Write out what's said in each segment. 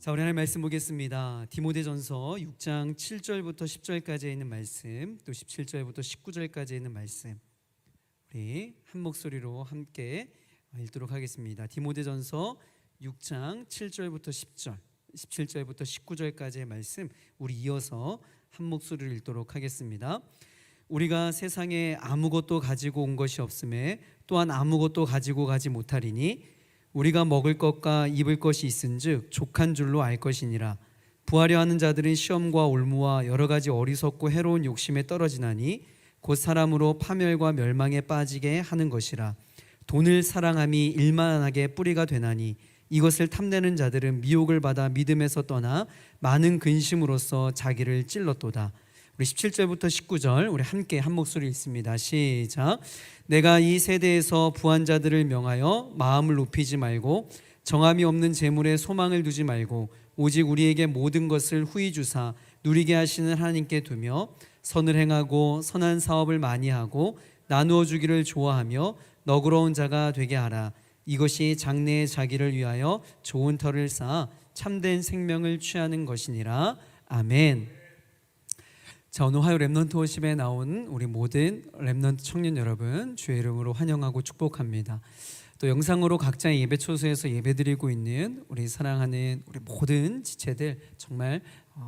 자, 우리 하나님 말씀 보겠습니다. 디모데전서 6장 7절부터 10절까지 있는 말씀, 또 17절부터 19절까지 있는 말씀, 우리 한 목소리로 함께 읽도록 하겠습니다. 디모데전서 6장 7절부터 10절, 17절부터 19절까지의 말씀, 우리 이어서 한 목소리를 읽도록 하겠습니다. 우리가 세상에 아무것도 가지고 온 것이 없음에 또한 아무것도 가지고 가지 못하리니 우리가 먹을 것과 입을 것이 있은즉 족한 줄로 알 것이니라. 부하려 하는 자들은 시험과 올무와 여러 가지 어리석고 해로운 욕심에 떨어지나니 곧 사람으로 파멸과 멸망에 빠지게 하는 것이라. 돈을 사랑함이 일만하게 뿌리가 되나니 이것을 탐내는 자들은 미혹을 받아 믿음에서 떠나 많은 근심으로써 자기를 찔렀도다. 우리 17절부터 19절 우리 함께 한 목소리 읽습니다. 시작. 내가 이 세대에서 부한 자들을 명하여 마음을 높이지 말고 정함이 없는 재물에 소망을 두지 말고 오직 우리에게 모든 것을 후히 주사 누리게 하시는 하나님께 두며 선을 행하고 선한 사업을 많이 하고 나누어 주기를 좋아하며 너그러운 자가 되게 하라. 이것이 장래의 자기를 위하여 좋은 터를 쌓아 참된 생명을 취하는 것이니라. 아멘. 자, 오늘 화요 렘넌트 워십에 나온 우리 모든 렘넌트 청년 여러분 주의 이름으로 환영하고 축복합니다. 또 영상으로 각자의 예배 초소에서 예배드리고 있는 우리 사랑하는 우리 모든 지체들 정말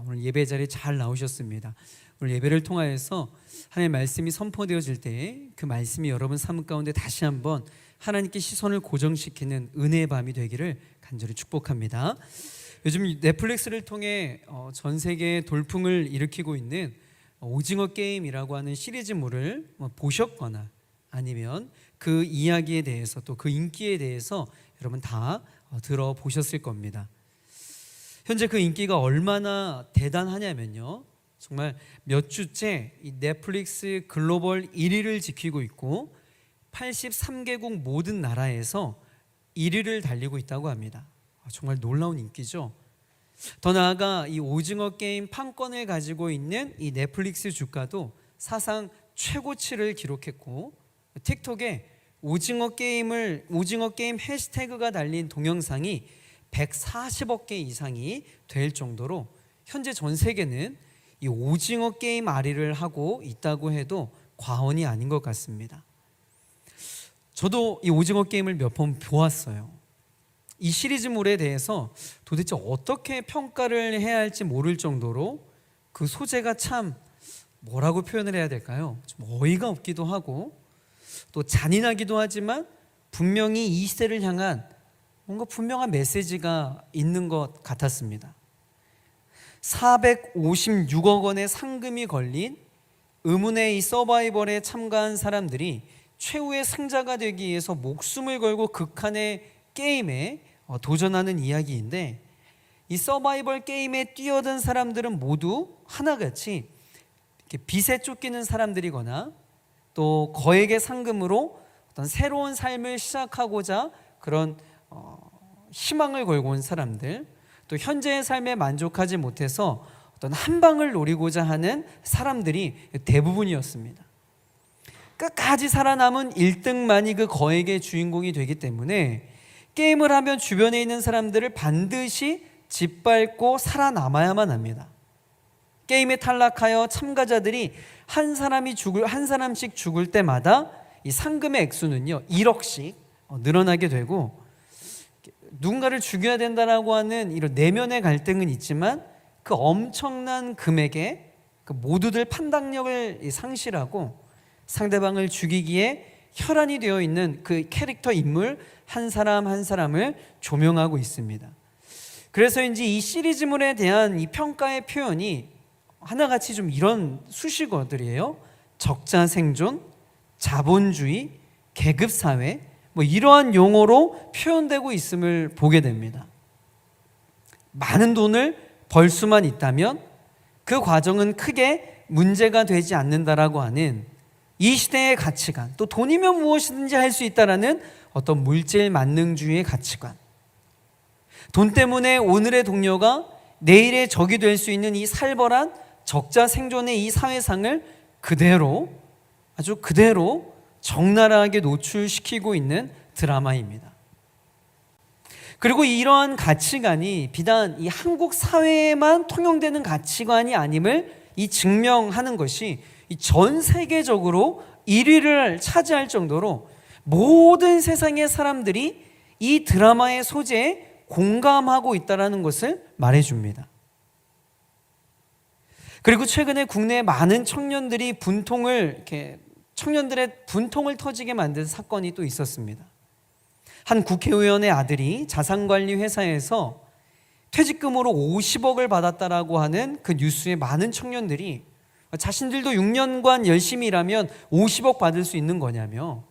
오늘 예배 자리에 잘 나오셨습니다. 오늘 예배를 통하여서 하나님의 말씀이 선포되어질 때 그 말씀이 여러분 삶 가운데 다시 한번 하나님께 시선을 고정시키는 은혜의 밤이 되기를 간절히 축복합니다. 요즘 넷플릭스를 통해 전 세계에 돌풍을 일으키고 있는 오징어 게임이라고 하는 시리즈물을 보셨거나 아니면 그 이야기에 대해서 또 그 인기에 대해서 여러분 다 들어보셨을 겁니다. 현재 그 인기가 얼마나 대단하냐면요, 정말 몇 주째 이 넷플릭스 글로벌 1위를 지키고 있고 83개국 모든 나라에서 1위를 달리고 있다고 합니다. 정말 놀라운 인기죠. 더 나아가 이 오징어 게임 판권을 가지고 있는 이 넷플릭스 주가도 사상 최고치를 기록했고 틱톡에 오징어 게임 해시태그가 달린 동영상이 140억 개 이상이 될 정도로 현재 전 세계는 이 오징어 게임 아리를 하고 있다고 해도 과언이 아닌 것 같습니다. 저도 이 오징어 게임을 몇 번 보았어요. 이 시리즈물에 대해서 도대체 어떻게 평가를 해야 할지 모를 정도로 그 소재가 참 뭐라고 표현을 해야 될까요? 좀 어이가 없기도 하고 또 잔인하기도 하지만 분명히 이 시대를 향한 뭔가 분명한 메시지가 있는 것 같았습니다. 456억 원의 상금이 걸린 의문의 이 서바이벌에 참가한 사람들이 최후의 승자가 되기 위해서 목숨을 걸고 극한의 게임에 도전하는 이야기인데, 이 서바이벌 게임에 뛰어든 사람들은 모두 하나같이 이렇게 빚에 쫓기는 사람들이거나 또 거액의 상금으로 어떤 새로운 삶을 시작하고자 그런 희망을 걸고 온 사람들, 또 현재의 삶에 만족하지 못해서 어떤 한 방을 노리고자 하는 사람들이 대부분이었습니다. 끝까지 살아남은 1등만이 그 거액의 주인공이 되기 때문에 게임을 하면 주변에 있는 사람들을 반드시 짓밟고 살아남아야만 합니다. 게임에 탈락하여 참가자들이 한 사람씩 죽을 때마다 이 상금의 액수는요 1억씩 늘어나게 되고, 누군가를 죽여야 된다라고 하는 이런 내면의 갈등은 있지만 그 엄청난 금액에 그 모두들 판단력을 상실하고 상대방을 죽이기에 혈안이 되어 있는 그 캐릭터 인물 한 사람 한 사람을 조명하고 있습니다. 그래서인지 이 시리즈물에 대한 이 평가의 표현이 하나같이 좀 이런 수식어들이에요. 적자생존, 자본주의, 계급사회, 이러한 용어로 표현되고 있음을 보게 됩니다. 많은 돈을 벌 수만 있다면 그 과정은 크게 문제가 되지 않는다라고 하는 이 시대의 가치관, 또 돈이면 무엇이든지 할 수 있다라는 어떤 물질 만능주의의 가치관, 돈 때문에 오늘의 동료가 내일의 적이 될 수 있는 이 살벌한 적자 생존의 이 사회상을 아주 그대로 적나라하게 노출시키고 있는 드라마입니다. 그리고 이러한 가치관이 비단 이 한국 사회에만 통용되는 가치관이 아님을 이 증명하는 것이 전 세계적으로 1위를 차지할 정도로 모든 세상의 사람들이 이 드라마의 소재에 공감하고 있다는 것을 말해줍니다. 그리고 최근에 국내에 많은 청년들의 분통을 터지게 만든 사건이 또 있었습니다. 한 국회의원의 아들이 자산관리 회사에서 퇴직금으로 50억을 받았다라고 하는 그 뉴스에 많은 청년들이 자신들도 6년간 열심히 일하면 50억 받을 수 있는 거냐며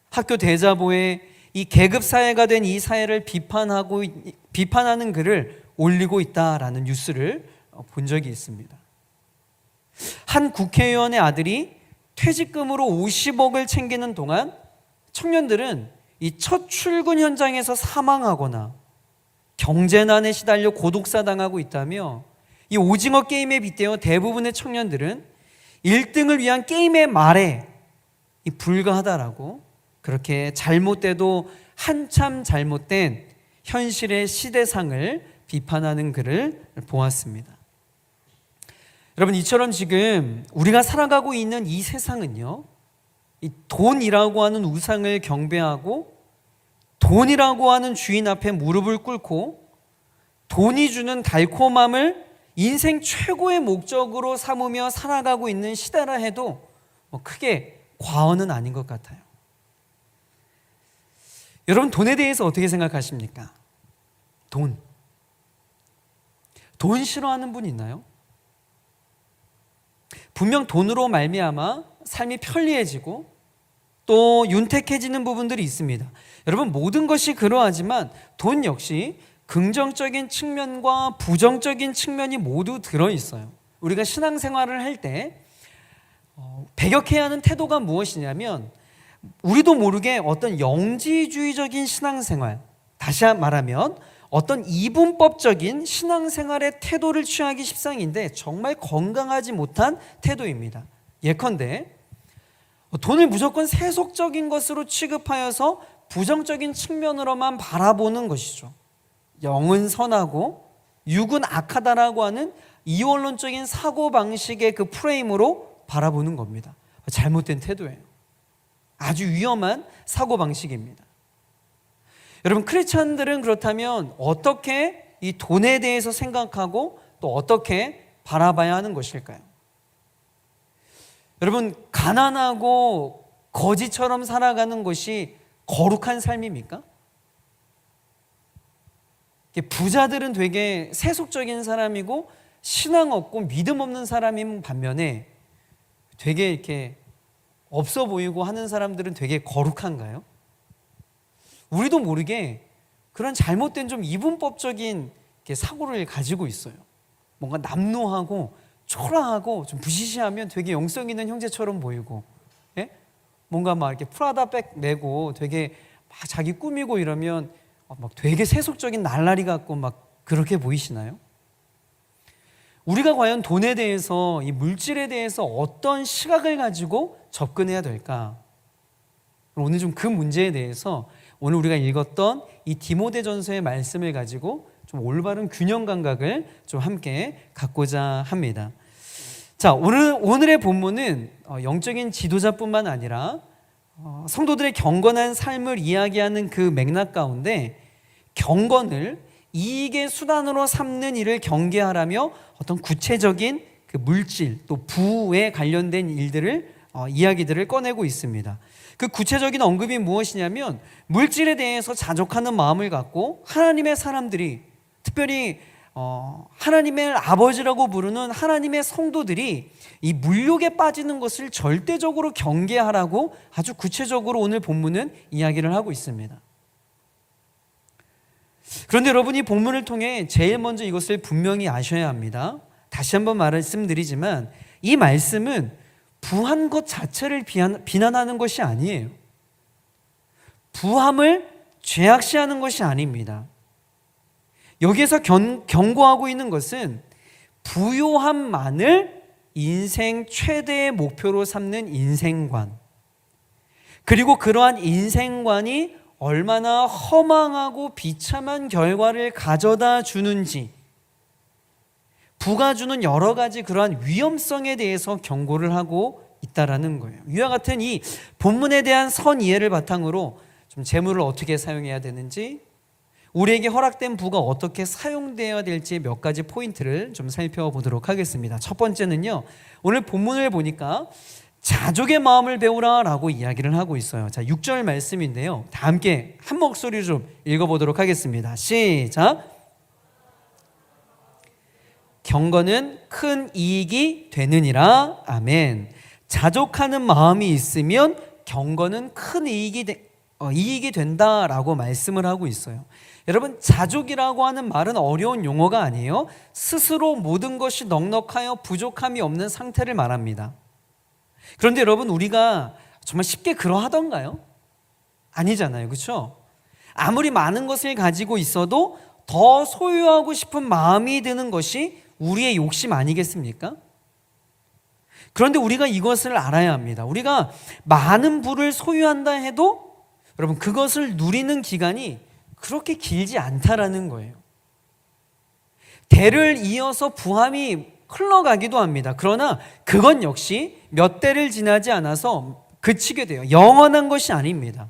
학교 대자보에 이 계급사회가 된 이 사회를 비판하는 글을 올리고 있다라는 뉴스를 본 적이 있습니다. 한 국회의원의 아들이 퇴직금으로 50억을 챙기는 동안 청년들은 이 첫 출근 현장에서 사망하거나 경제난에 시달려 고독사 당하고 있다며 이 오징어 게임에 빗대어 대부분의 청년들은 1등을 위한 게임의 말에 불과하다라고 그렇게 잘못돼도 한참 잘못된 현실의 시대상을 비판하는 글을 보았습니다. 여러분, 이처럼 지금 우리가 살아가고 있는 이 세상은요, 이 돈이라고 하는 우상을 경배하고 돈이라고 하는 주인 앞에 무릎을 꿇고 돈이 주는 달콤함을 인생 최고의 목적으로 삼으며 살아가고 있는 시대라 해도 크게 과언은 아닌 것 같아요. 여러분, 돈에 대해서 어떻게 생각하십니까? 돈 싫어하는 분 있나요? 분명 돈으로 말미암아 삶이 편리해지고 또 윤택해지는 부분들이 있습니다. 여러분, 모든 것이 그러하지만 돈 역시 긍정적인 측면과 부정적인 측면이 모두 들어있어요. 우리가 신앙생활을 할 때 배격해야 하는 태도가 무엇이냐면 우리도 모르게 어떤 영지주의적인 신앙생활, 다시 말하면 어떤 이분법적인 신앙생활의 태도를 취하기 십상인데 정말 건강하지 못한 태도입니다. 예컨대 돈을 무조건 세속적인 것으로 취급하여서 부정적인 측면으로만 바라보는 것이죠. 영은 선하고 육은 악하다라고 하는 이원론적인 사고방식의 그 프레임으로 바라보는 겁니다. 잘못된 태도예요. 아주 위험한 사고방식입니다. 여러분, 크리스찬들은 그렇다면 어떻게 이 돈에 대해서 생각하고 또 어떻게 바라봐야 하는 것일까요? 여러분, 가난하고 거지처럼 살아가는 것이 거룩한 삶입니까? 부자들은 되게 세속적인 사람이고 신앙 없고 믿음 없는 사람인 반면에 되게 이렇게 없어 보이고 하는 사람들은 되게 거룩한가요? 우리도 모르게 그런 잘못된 좀 이분법적인 사고를 가지고 있어요. 뭔가 남노하고 초라하고 좀 부시시하면 되게 영성 있는 형제처럼 보이고, 예? 뭔가 막 이렇게 프라다 백 메고 되게 막 자기 꾸미고 이러면 막 되게 세속적인 날라리 같고 막 그렇게 보이시나요? 우리가 과연 돈에 대해서, 이 물질에 대해서 어떤 시각을 가지고 접근해야 될까? 오늘 좀 그 문제에 대해서 오늘 우리가 읽었던 이 디모데전서의 말씀을 가지고 좀 올바른 균형 감각을 좀 함께 갖고자 합니다. 자, 오늘의 본문은 영적인 지도자뿐만 아니라 성도들의 경건한 삶을 이야기하는 그 맥락 가운데 경건을 이익의 수단으로 삼는 일을 경계하라며 어떤 구체적인 그 물질 또 부에 관련된 이야기들을 꺼내고 있습니다. 그 구체적인 언급이 무엇이냐면 물질에 대해서 자족하는 마음을 갖고 하나님의 사람들이, 특별히 하나님의 아버지라고 부르는 하나님의 성도들이 이 물욕에 빠지는 것을 절대적으로 경계하라고 아주 구체적으로 오늘 본문은 이야기를 하고 있습니다. 그런데 여러분, 이 본문을 통해 제일 먼저 이것을 분명히 아셔야 합니다. 다시 한번 말씀드리지만 이 말씀은 부한 것 자체를 비난하는 것이 아니에요. 부함을 죄악시하는 것이 아닙니다. 여기에서 경고하고 있는 것은 부요함만을 인생 최대의 목표로 삼는 인생관, 그리고 그러한 인생관이 얼마나 허망하고 비참한 결과를 가져다 주는지, 부가 주는 여러 가지 그러한 위험성에 대해서 경고를 하고 있다라는 거예요. 이와 같은 이 본문에 대한 선이해를 바탕으로 좀 재물을 어떻게 사용해야 되는지, 우리에게 허락된 부가 어떻게 사용되어야 될지 몇 가지 포인트를 좀 살펴보도록 하겠습니다. 첫 번째는요, 오늘 본문을 보니까 자족의 마음을 배우라라고 이야기를 하고 있어요. 자, 6절 말씀인데요, 다 함께 한 목소리로 좀 읽어보도록 하겠습니다. 시작. 경건은 큰 이익이 되느니라. 아멘. 자족하는 마음이 있으면 경건은 큰 이익이 된다라고 말씀을 하고 있어요. 여러분, 자족이라고 하는 말은 어려운 용어가 아니에요. 스스로 모든 것이 넉넉하여 부족함이 없는 상태를 말합니다. 그런데 여러분, 우리가 정말 쉽게 그러하던가요? 아니잖아요, 그렇죠? 아무리 많은 것을 가지고 있어도 더 소유하고 싶은 마음이 드는 것이 우리의 욕심 아니겠습니까? 그런데 우리가 이것을 알아야 합니다. 우리가 많은 부를 소유한다 해도 여러분, 그것을 누리는 기간이 그렇게 길지 않다라는 거예요. 대를 이어서 부함이 흘러가기도 합니다. 그러나 그건 역시 몇 대를 지나지 않아서 그치게 돼요. 영원한 것이 아닙니다.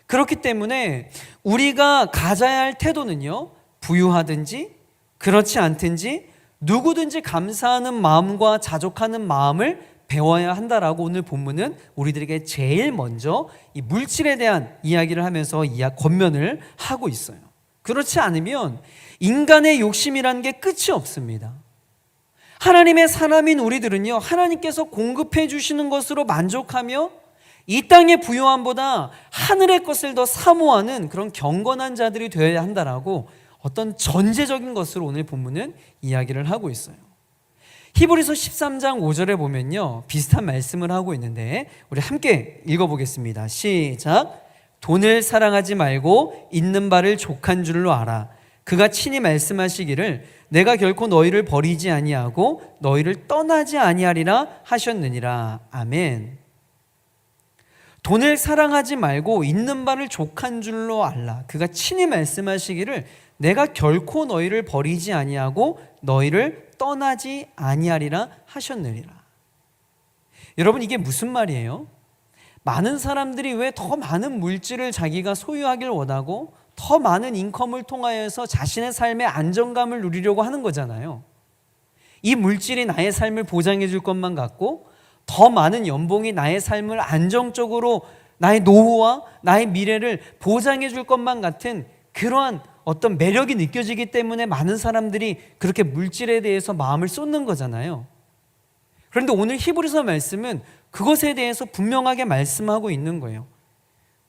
그렇기 때문에 우리가 가져야 할 태도는요, 부유하든지 그렇지 않든지 누구든지 감사하는 마음과 자족하는 마음을 배워야 한다라고 오늘 본문은 우리들에게 제일 먼저 이 물질에 대한 이야기를 하면서 권면을 하고 있어요. 그렇지 않으면 인간의 욕심이라는 게 끝이 없습니다. 하나님의 사람인 우리들은요, 하나님께서 공급해 주시는 것으로 만족하며 이 땅의 부요함보다 하늘의 것을 더 사모하는 그런 경건한 자들이 되어야 한다라고 어떤 전제적인 것으로 오늘 본문은 이야기를 하고 있어요. 히브리서 13장 5절에 보면요, 비슷한 말씀을 하고 있는데 우리 함께 읽어보겠습니다. 시작. 돈을 사랑하지 말고 있는 바를 족한 줄로 알아. 그가 친히 말씀하시기를 내가 결코 너희를 버리지 아니하고 너희를 떠나지 아니하리라 하셨느니라. 아멘. 돈을 사랑하지 말고 있는 바를 족한 줄로 알라. 그가 친히 말씀하시기를 내가 결코 너희를 버리지 아니하고 너희를 떠나지 아니하리라 하셨느니라. 여러분, 이게 무슨 말이에요? 많은 사람들이 왜 더 많은 물질을 자기가 소유하길 원하고 더 많은 인컴을 통하여서 자신의 삶의 안정감을 누리려고 하는 거잖아요. 이 물질이 나의 삶을 보장해 줄 것만 같고 더 많은 연봉이 나의 삶을 안정적으로 나의 노후와 나의 미래를 보장해 줄 것만 같은 그러한 어떤 매력이 느껴지기 때문에 많은 사람들이 그렇게 물질에 대해서 마음을 쏟는 거잖아요. 그런데 오늘 히브리서 말씀은 그것에 대해서 분명하게 말씀하고 있는 거예요.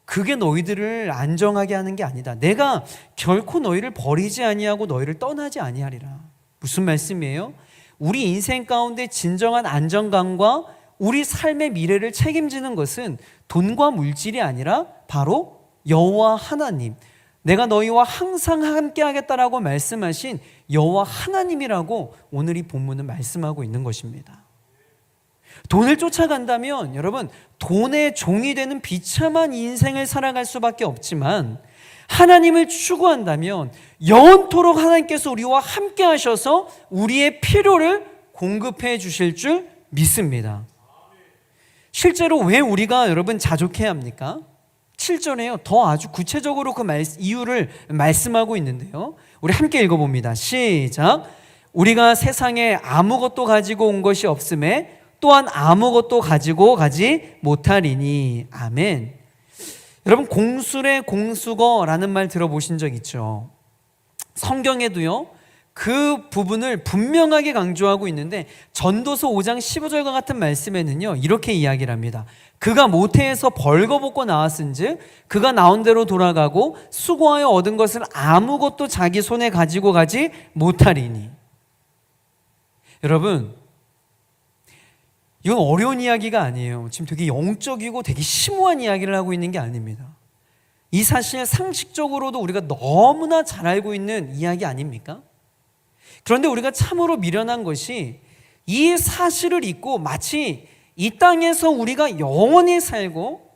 그게 너희들을 안정하게 하는 게 아니다. 내가 결코 너희를 버리지 아니하고 너희를 떠나지 아니하리라. 무슨 말씀이에요? 우리 인생 가운데 진정한 안정감과 우리 삶의 미래를 책임지는 것은 돈과 물질이 아니라 바로 여호와 하나님, 내가 너희와 항상 함께 하겠다라고 말씀하신 여호와 하나님이라고 오늘 이 본문은 말씀하고 있는 것입니다. 돈을 쫓아간다면 여러분, 돈의 종이 되는 비참한 인생을 살아갈 수밖에 없지만 하나님을 추구한다면 영원토록 하나님께서 우리와 함께 하셔서 우리의 필요를 공급해 주실 줄 믿습니다. 실제로 왜 우리가 여러분 자족해야 합니까? 7절에요. 더 아주 구체적으로 그 이유를 말씀하고 있는데요. 우리 함께 읽어봅니다. 시작. 우리가 세상에 아무것도 가지고 온 것이 없음에 또한 아무것도 가지고 가지 못하리니. 아멘. 여러분, 공술의 공수거라는 말 들어보신 적 있죠? 성경에도요, 그 부분을 분명하게 강조하고 있는데 전도서 5장 15절과 같은 말씀에는요, 이렇게 이야기를 합니다. 그가 모태에서 벌거벗고 나왔은즉 그가 나온 대로 돌아가고 수고하여 얻은 것을 아무것도 자기 손에 가지고 가지 못하리니. 여러분, 이건 어려운 이야기가 아니에요. 지금 되게 영적이고 되게 심오한 이야기를 하고 있는 게 아닙니다. 이 사실 상식적으로도 우리가 너무나 잘 알고 있는 이야기 아닙니까? 그런데 우리가 참으로 미련한 것이 이 사실을 잊고 마치 이 땅에서 우리가 영원히 살고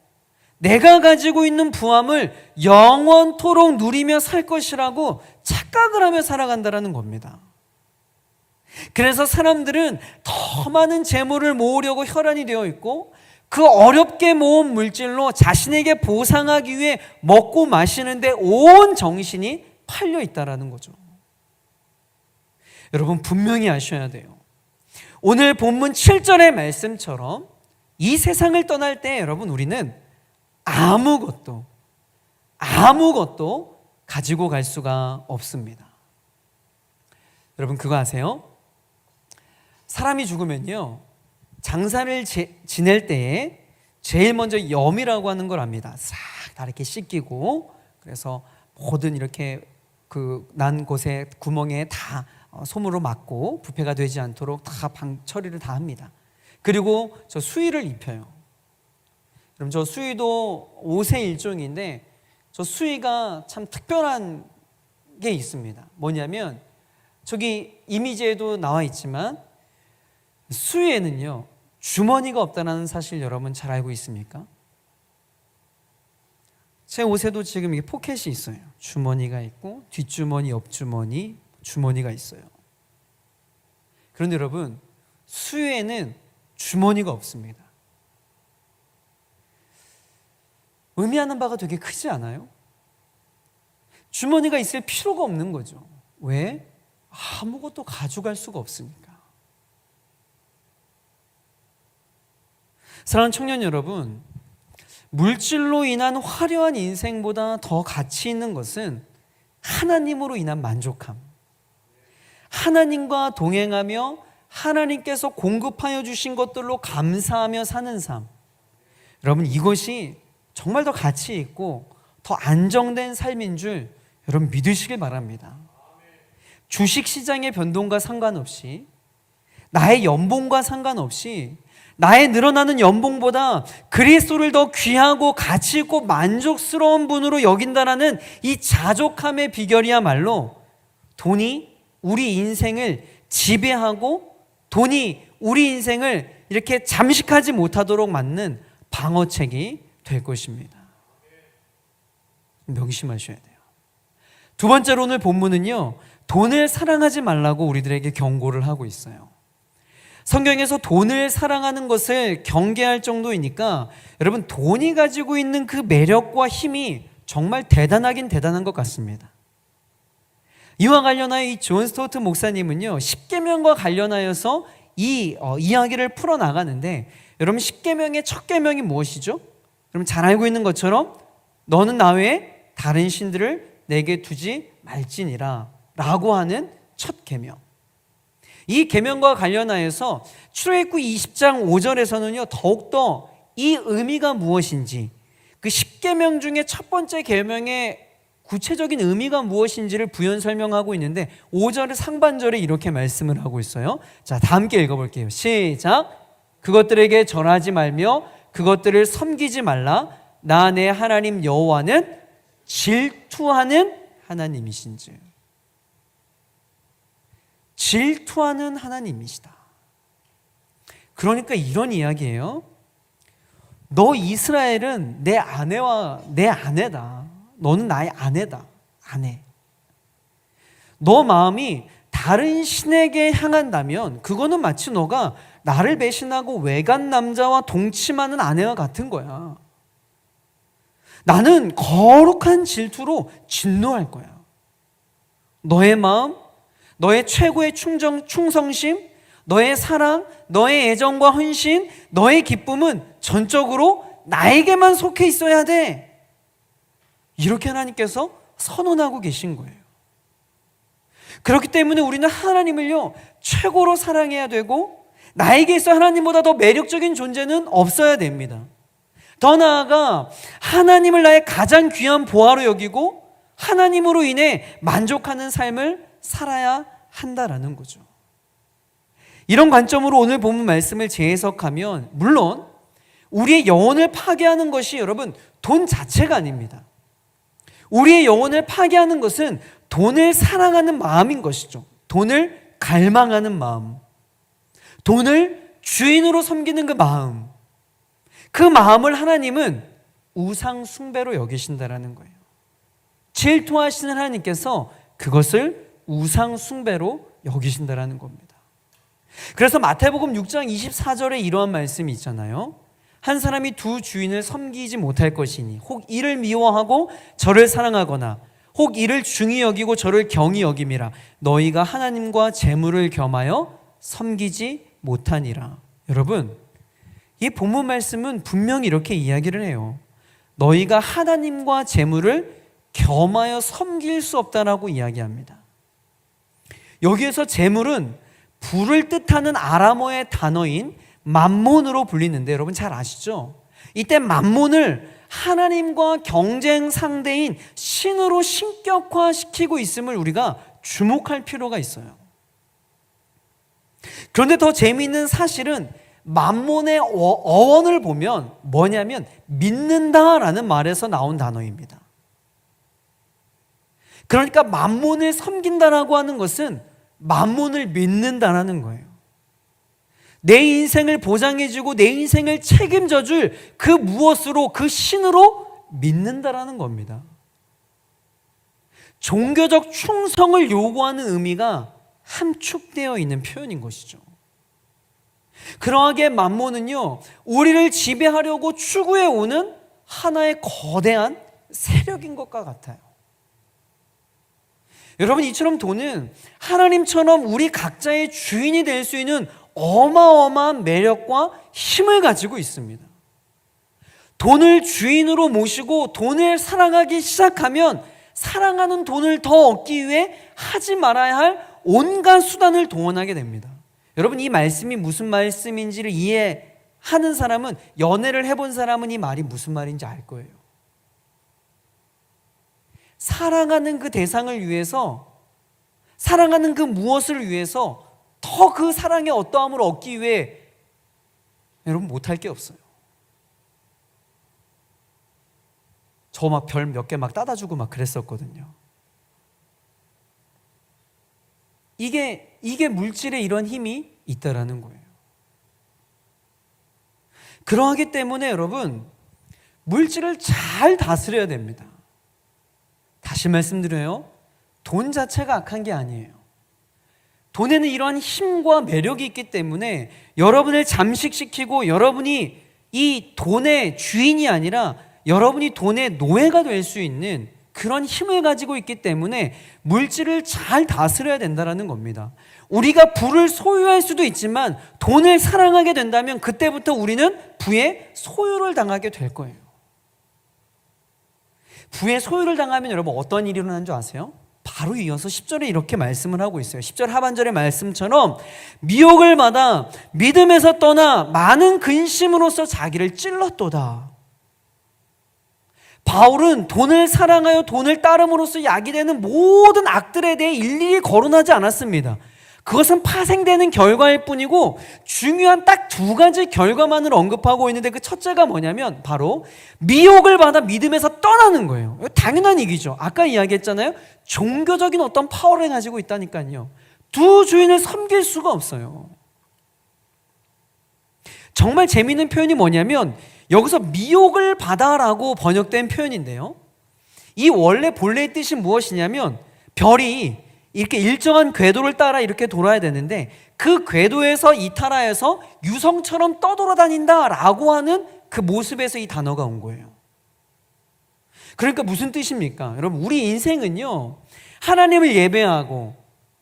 내가 가지고 있는 부함을 영원토록 누리며 살 것이라고 착각을 하며 살아간다는 겁니다. 그래서 사람들은 더 많은 재물을 모으려고 혈안이 되어 있고, 그 어렵게 모은 물질로 자신에게 보상하기 위해 먹고 마시는데 온 정신이 팔려 있다는 거죠. 여러분, 분명히 아셔야 돼요. 오늘 본문 7절의 말씀처럼 이 세상을 떠날 때 여러분, 우리는 아무것도 가지고 갈 수가 없습니다. 여러분, 그거 아세요? 사람이 죽으면요, 장사를 지낼 때에 제일 먼저 염이라고 하는 걸 압니다. 싹 다 이렇게 씻기고, 그래서 모든 이렇게 그 난 곳에 구멍에 다 솜으로 막고 부패가 되지 않도록 다 처리를 다 합니다. 그리고 저 수의를 입혀요. 그럼 저 수의도 옷의 일종인데, 저 수의가 참 특별한 게 있습니다. 뭐냐면, 저기 이미지에도 나와 있지만 수의에는요, 주머니가 없다는 사실 여러분 잘 알고 있습니까? 제 옷에도 지금 이게 포켓이 있어요. 주머니가 있고 뒷주머니, 옆주머니, 주머니가 있어요. 그런데 여러분, 수의에는 주머니가 없습니다. 의미하는 바가 되게 크지 않아요? 주머니가 있을 필요가 없는 거죠. 왜? 아무것도 가져갈 수가 없으니까. 사랑하는 청년 여러분, 물질로 인한 화려한 인생보다 더 가치 있는 것은 하나님으로 인한 만족함, 하나님과 동행하며 하나님께서 공급하여 주신 것들로 감사하며 사는 삶. 여러분, 이것이 정말 더 가치 있고 더 안정된 삶인 줄 여러분 믿으시길 바랍니다. 주식시장의 변동과 상관없이, 나의 연봉과 상관없이, 나의 늘어나는 연봉보다 그리스도를 더 귀하고 가치 있고 만족스러운 분으로 여긴다라는 이 자족함의 비결이야말로 돈이 우리 인생을 지배하고 돈이 우리 인생을 이렇게 잠식하지 못하도록 막는 방어책이 될 것입니다. 명심하셔야 돼요. 두 번째로 오늘 본문은요, 돈을 사랑하지 말라고 우리들에게 경고를 하고 있어요. 성경에서 돈을 사랑하는 것을 경계할 정도이니까 여러분, 돈이 가지고 있는 그 매력과 힘이 정말 대단하긴 대단한 것 같습니다. 이와 관련하여 이 존 스토트 목사님은요, 십계명과 관련하여서 이 이야기를 풀어나가는데, 여러분, 십계명의 첫 계명이 무엇이죠? 여러분 잘 알고 있는 것처럼 너는 나 외에 다른 신들을 내게 두지 말지니라 라고 하는 첫 계명. 이 계명과 관련하여서 출애굽기 20장 5절에서는요, 더욱더 이 의미가 무엇인지, 그 10계명 중에 첫 번째 계명의 구체적인 의미가 무엇인지를 부연 설명하고 있는데, 5절의 상반절에 이렇게 말씀을 하고 있어요. 자, 다 함께 읽어볼게요. 시작. 그것들에게 절하지 말며 그것들을 섬기지 말라. 나 내 하나님 여호와는 질투하는 하나님이신즉. 질투하는 하나님이시다. 그러니까 이런 이야기예요. 너 이스라엘은 내 아내와 내 아내다. 너는 나의 아내다. 아내. 너 마음이 다른 신에게 향한다면 그거는 마치 너가 나를 배신하고 외간 남자와 동침하는 아내와 같은 거야. 나는 거룩한 질투로 진노할 거야. 너의 마음, 너의 최고의 충성심, 너의 사랑, 너의 애정과 헌신, 너의 기쁨은 전적으로 나에게만 속해 있어야 돼. 이렇게 하나님께서 선언하고 계신 거예요. 그렇기 때문에 우리는 하나님을요, 최고로 사랑해야 되고, 나에게 있어 하나님보다 더 매력적인 존재는 없어야 됩니다. 더 나아가 하나님을 나의 가장 귀한 보화로 여기고 하나님으로 인해 만족하는 삶을 살아야 한다라는 거죠. 이런 관점으로 오늘 본문 말씀을 재해석하면, 물론 우리의 영혼을 파괴하는 것이 여러분 돈 자체가 아닙니다. 우리의 영혼을 파괴하는 것은 돈을 사랑하는 마음인 것이죠. 돈을 갈망하는 마음, 돈을 주인으로 섬기는 그 마음, 그 마음을 하나님은 우상 숭배로 여기신다라는 거예요. 질투하시는 하나님께서 그것을 우상 숭배로 여기신다라는 겁니다. 그래서 마태복음 6장 24절에 이러한 말씀이 있잖아요. 한 사람이 두 주인을 섬기지 못할 것이니 혹 이를 미워하고 저를 사랑하거나 혹 이를 중히 여기고 저를 경히 여김이라. 너희가 하나님과 재물을 겸하여 섬기지 못하니라. 여러분, 이 본문 말씀은 분명히 이렇게 이야기를 해요. 너희가 하나님과 재물을 겸하여 섬길 수 없다라고 이야기합니다. 여기에서 재물은 부를 뜻하는 아람어의 단어인 맘몬으로 불리는데 여러분 잘 아시죠? 이때 맘몬을 하나님과 경쟁 상대인 신으로 신격화시키고 있음을 우리가 주목할 필요가 있어요. 그런데 더 재미있는 사실은 맘몬의 어원을 보면 뭐냐면 믿는다라는 말에서 나온 단어입니다. 그러니까 맘몬을 섬긴다라고 하는 것은 맘몬을 믿는다라는 거예요. 내 인생을 보장해주고 내 인생을 책임져줄 그 무엇으로, 그 신으로 믿는다라는 겁니다. 종교적 충성을 요구하는 의미가 함축되어 있는 표현인 것이죠. 그러하게 맘몬은요, 우리를 지배하려고 추구해 오는 하나의 거대한 세력인 것과 같아요. 여러분, 이처럼 돈은 하나님처럼 우리 각자의 주인이 될 수 있는 어마어마한 매력과 힘을 가지고 있습니다. 돈을 주인으로 모시고 돈을 사랑하기 시작하면 사랑하는 돈을 더 얻기 위해 하지 말아야 할 온갖 수단을 동원하게 됩니다. 여러분, 이 말씀이 무슨 말씀인지를 이해하는 사람은, 연애를 해본 사람은 이 말이 무슨 말인지 알 거예요. 사랑하는 그 대상을 위해서, 사랑하는 그 무엇을 위해서 더 그 사랑의 어떠함을 얻기 위해 여러분 못할 게 없어요. 저 막 별 몇 개 막 따다 주고 막 그랬었거든요. 이게 물질에 이런 힘이 있다라는 거예요. 그러하기 때문에 여러분, 물질을 잘 다스려야 됩니다. 다시 말씀드려요. 돈 자체가 악한 게 아니에요. 돈에는 이러한 힘과 매력이 있기 때문에 여러분을 잠식시키고 여러분이 이 돈의 주인이 아니라 여러분이 돈의 노예가 될 수 있는 그런 힘을 가지고 있기 때문에 물질을 잘 다스려야 된다는 겁니다. 우리가 부를 소유할 수도 있지만 돈을 사랑하게 된다면 그때부터 우리는 부의 소유를 당하게 될 거예요. 부의 소유를 당하면 여러분 어떤 일이 일어나는 줄 아세요? 바로 이어서 10절에 이렇게 말씀을 하고 있어요. 10절 하반절의 말씀처럼 미혹을 받아 믿음에서 떠나 많은 근심으로써 자기를 찔렀도다. 바울은 돈을 사랑하여 돈을 따름으로써 약이 되는 모든 악들에 대해 일일이 거론하지 않았습니다. 그것은 파생되는 결과일 뿐이고 중요한 딱 두 가지 결과만을 언급하고 있는데 그 첫째가 뭐냐면 바로 미혹을 받아 믿음에서 떠나는 거예요. 당연한 얘기죠. 아까 이야기했잖아요. 종교적인 어떤 파워를 가지고 있다니까요. 두 주인을 섬길 수가 없어요. 정말 재미있는 표현이 뭐냐면 여기서 미혹을 받아라고 번역된 표현인데요. 이 원래 본래의 뜻이 무엇이냐면 별이 이렇게 일정한 궤도를 따라 이렇게 돌아야 되는데 그 궤도에서 이탈하여서 유성처럼 떠돌아다닌다라고 하는 그 모습에서 이 단어가 온 거예요. 그러니까 무슨 뜻입니까? 여러분, 우리 인생은요, 하나님을 예배하고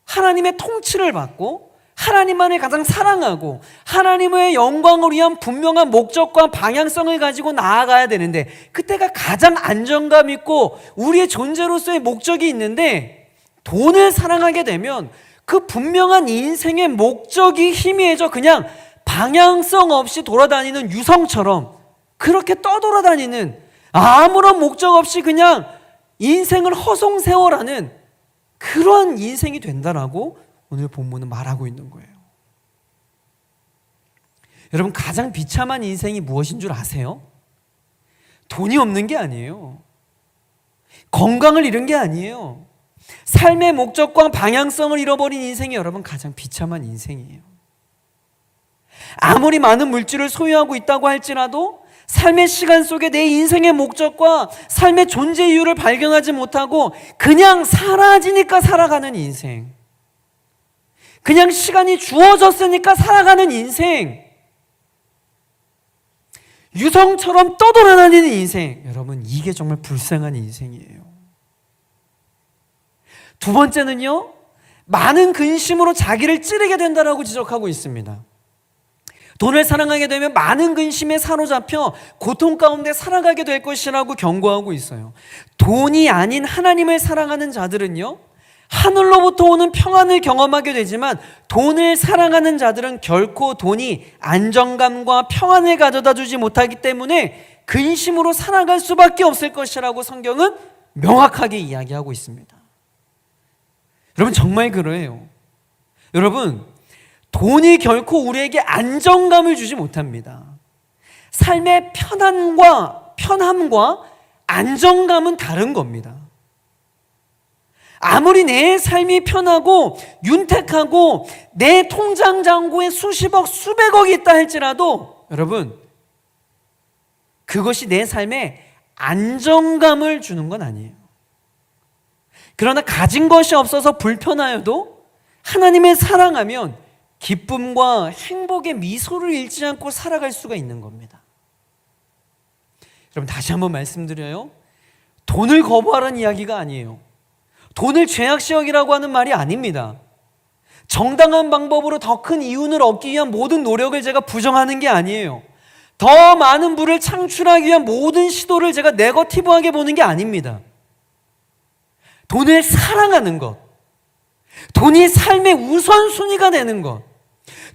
하나님의 통치를 받고 하나님만을 가장 사랑하고 하나님의 영광을 위한 분명한 목적과 방향성을 가지고 나아가야 되는데 그때가 가장 안정감 있고 우리의 존재로서의 목적이 있는데 돈을 사랑하게 되면 그 분명한 인생의 목적이 희미해져 그냥 방향성 없이 돌아다니는 유성처럼 그렇게 떠돌아다니는 아무런 목적 없이 그냥 인생을 허송세월하는 그런 인생이 된다라고 오늘 본문은 말하고 있는 거예요. 여러분, 가장 비참한 인생이 무엇인 줄 아세요? 돈이 없는 게 아니에요. 건강을 잃은 게 아니에요. 삶의 목적과 방향성을 잃어버린 인생이 여러분 가장 비참한 인생이에요. 아무리 많은 물질을 소유하고 있다고 할지라도 삶의 시간 속에 내 인생의 목적과 삶의 존재 이유를 발견하지 못하고 그냥 사라지니까 살아가는 인생, 그냥 시간이 주어졌으니까 살아가는 인생, 유성처럼 떠돌아다니는 인생, 여러분 이게 정말 불쌍한 인생이에요. 두 번째는요, 많은 근심으로 자기를 찌르게 된다라고 지적하고 있습니다. 돈을 사랑하게 되면 많은 근심에 사로잡혀 고통 가운데 살아가게 될 것이라고 경고하고 있어요. 돈이 아닌 하나님을 사랑하는 자들은요, 하늘로부터 오는 평안을 경험하게 되지만 돈을 사랑하는 자들은 결코 돈이 안정감과 평안을 가져다 주지 못하기 때문에 근심으로 살아갈 수밖에 없을 것이라고 성경은 명확하게 이야기하고 있습니다. 여러분 정말 그래요. 여러분, 돈이 결코 우리에게 안정감을 주지 못합니다. 삶의 편함과 안정감은 다른 겁니다. 아무리 내 삶이 편하고 윤택하고 내 통장 잔고에 수십억, 수백억이 있다 할지라도 여러분, 그것이 내 삶에 안정감을 주는 건 아니에요. 그러나 가진 것이 없어서 불편하여도 하나님을 사랑하면 기쁨과 행복의 미소를 잃지 않고 살아갈 수가 있는 겁니다. 여러분 다시 한번 말씀드려요. 돈을 거부하라는 이야기가 아니에요. 돈을 죄악시여기라고 하는 말이 아닙니다. 정당한 방법으로 더 큰 이윤을 얻기 위한 모든 노력을 제가 부정하는 게 아니에요. 더 많은 부를 창출하기 위한 모든 시도를 제가 네거티브하게 보는 게 아닙니다. 돈을 사랑하는 것, 돈이 삶의 우선순위가 되는 것,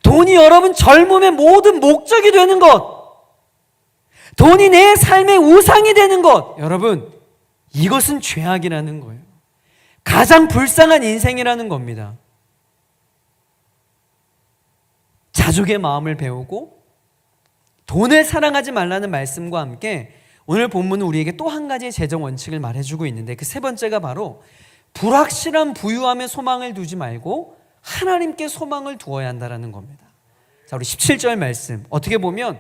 돈이 여러분 젊음의 모든 목적이 되는 것, 돈이 내 삶의 우상이 되는 것, 여러분 이것은 죄악이라는 거예요. 가장 불쌍한 인생이라는 겁니다. 자족의 마음을 배우고 돈을 사랑하지 말라는 말씀과 함께 오늘 본문은 우리에게 또 한 가지의 재정 원칙을 말해주고 있는데 그 세 번째가 바로 불확실한 부유함에 소망을 두지 말고 하나님께 소망을 두어야 한다는 겁니다. 자, 우리 17절 말씀 어떻게 보면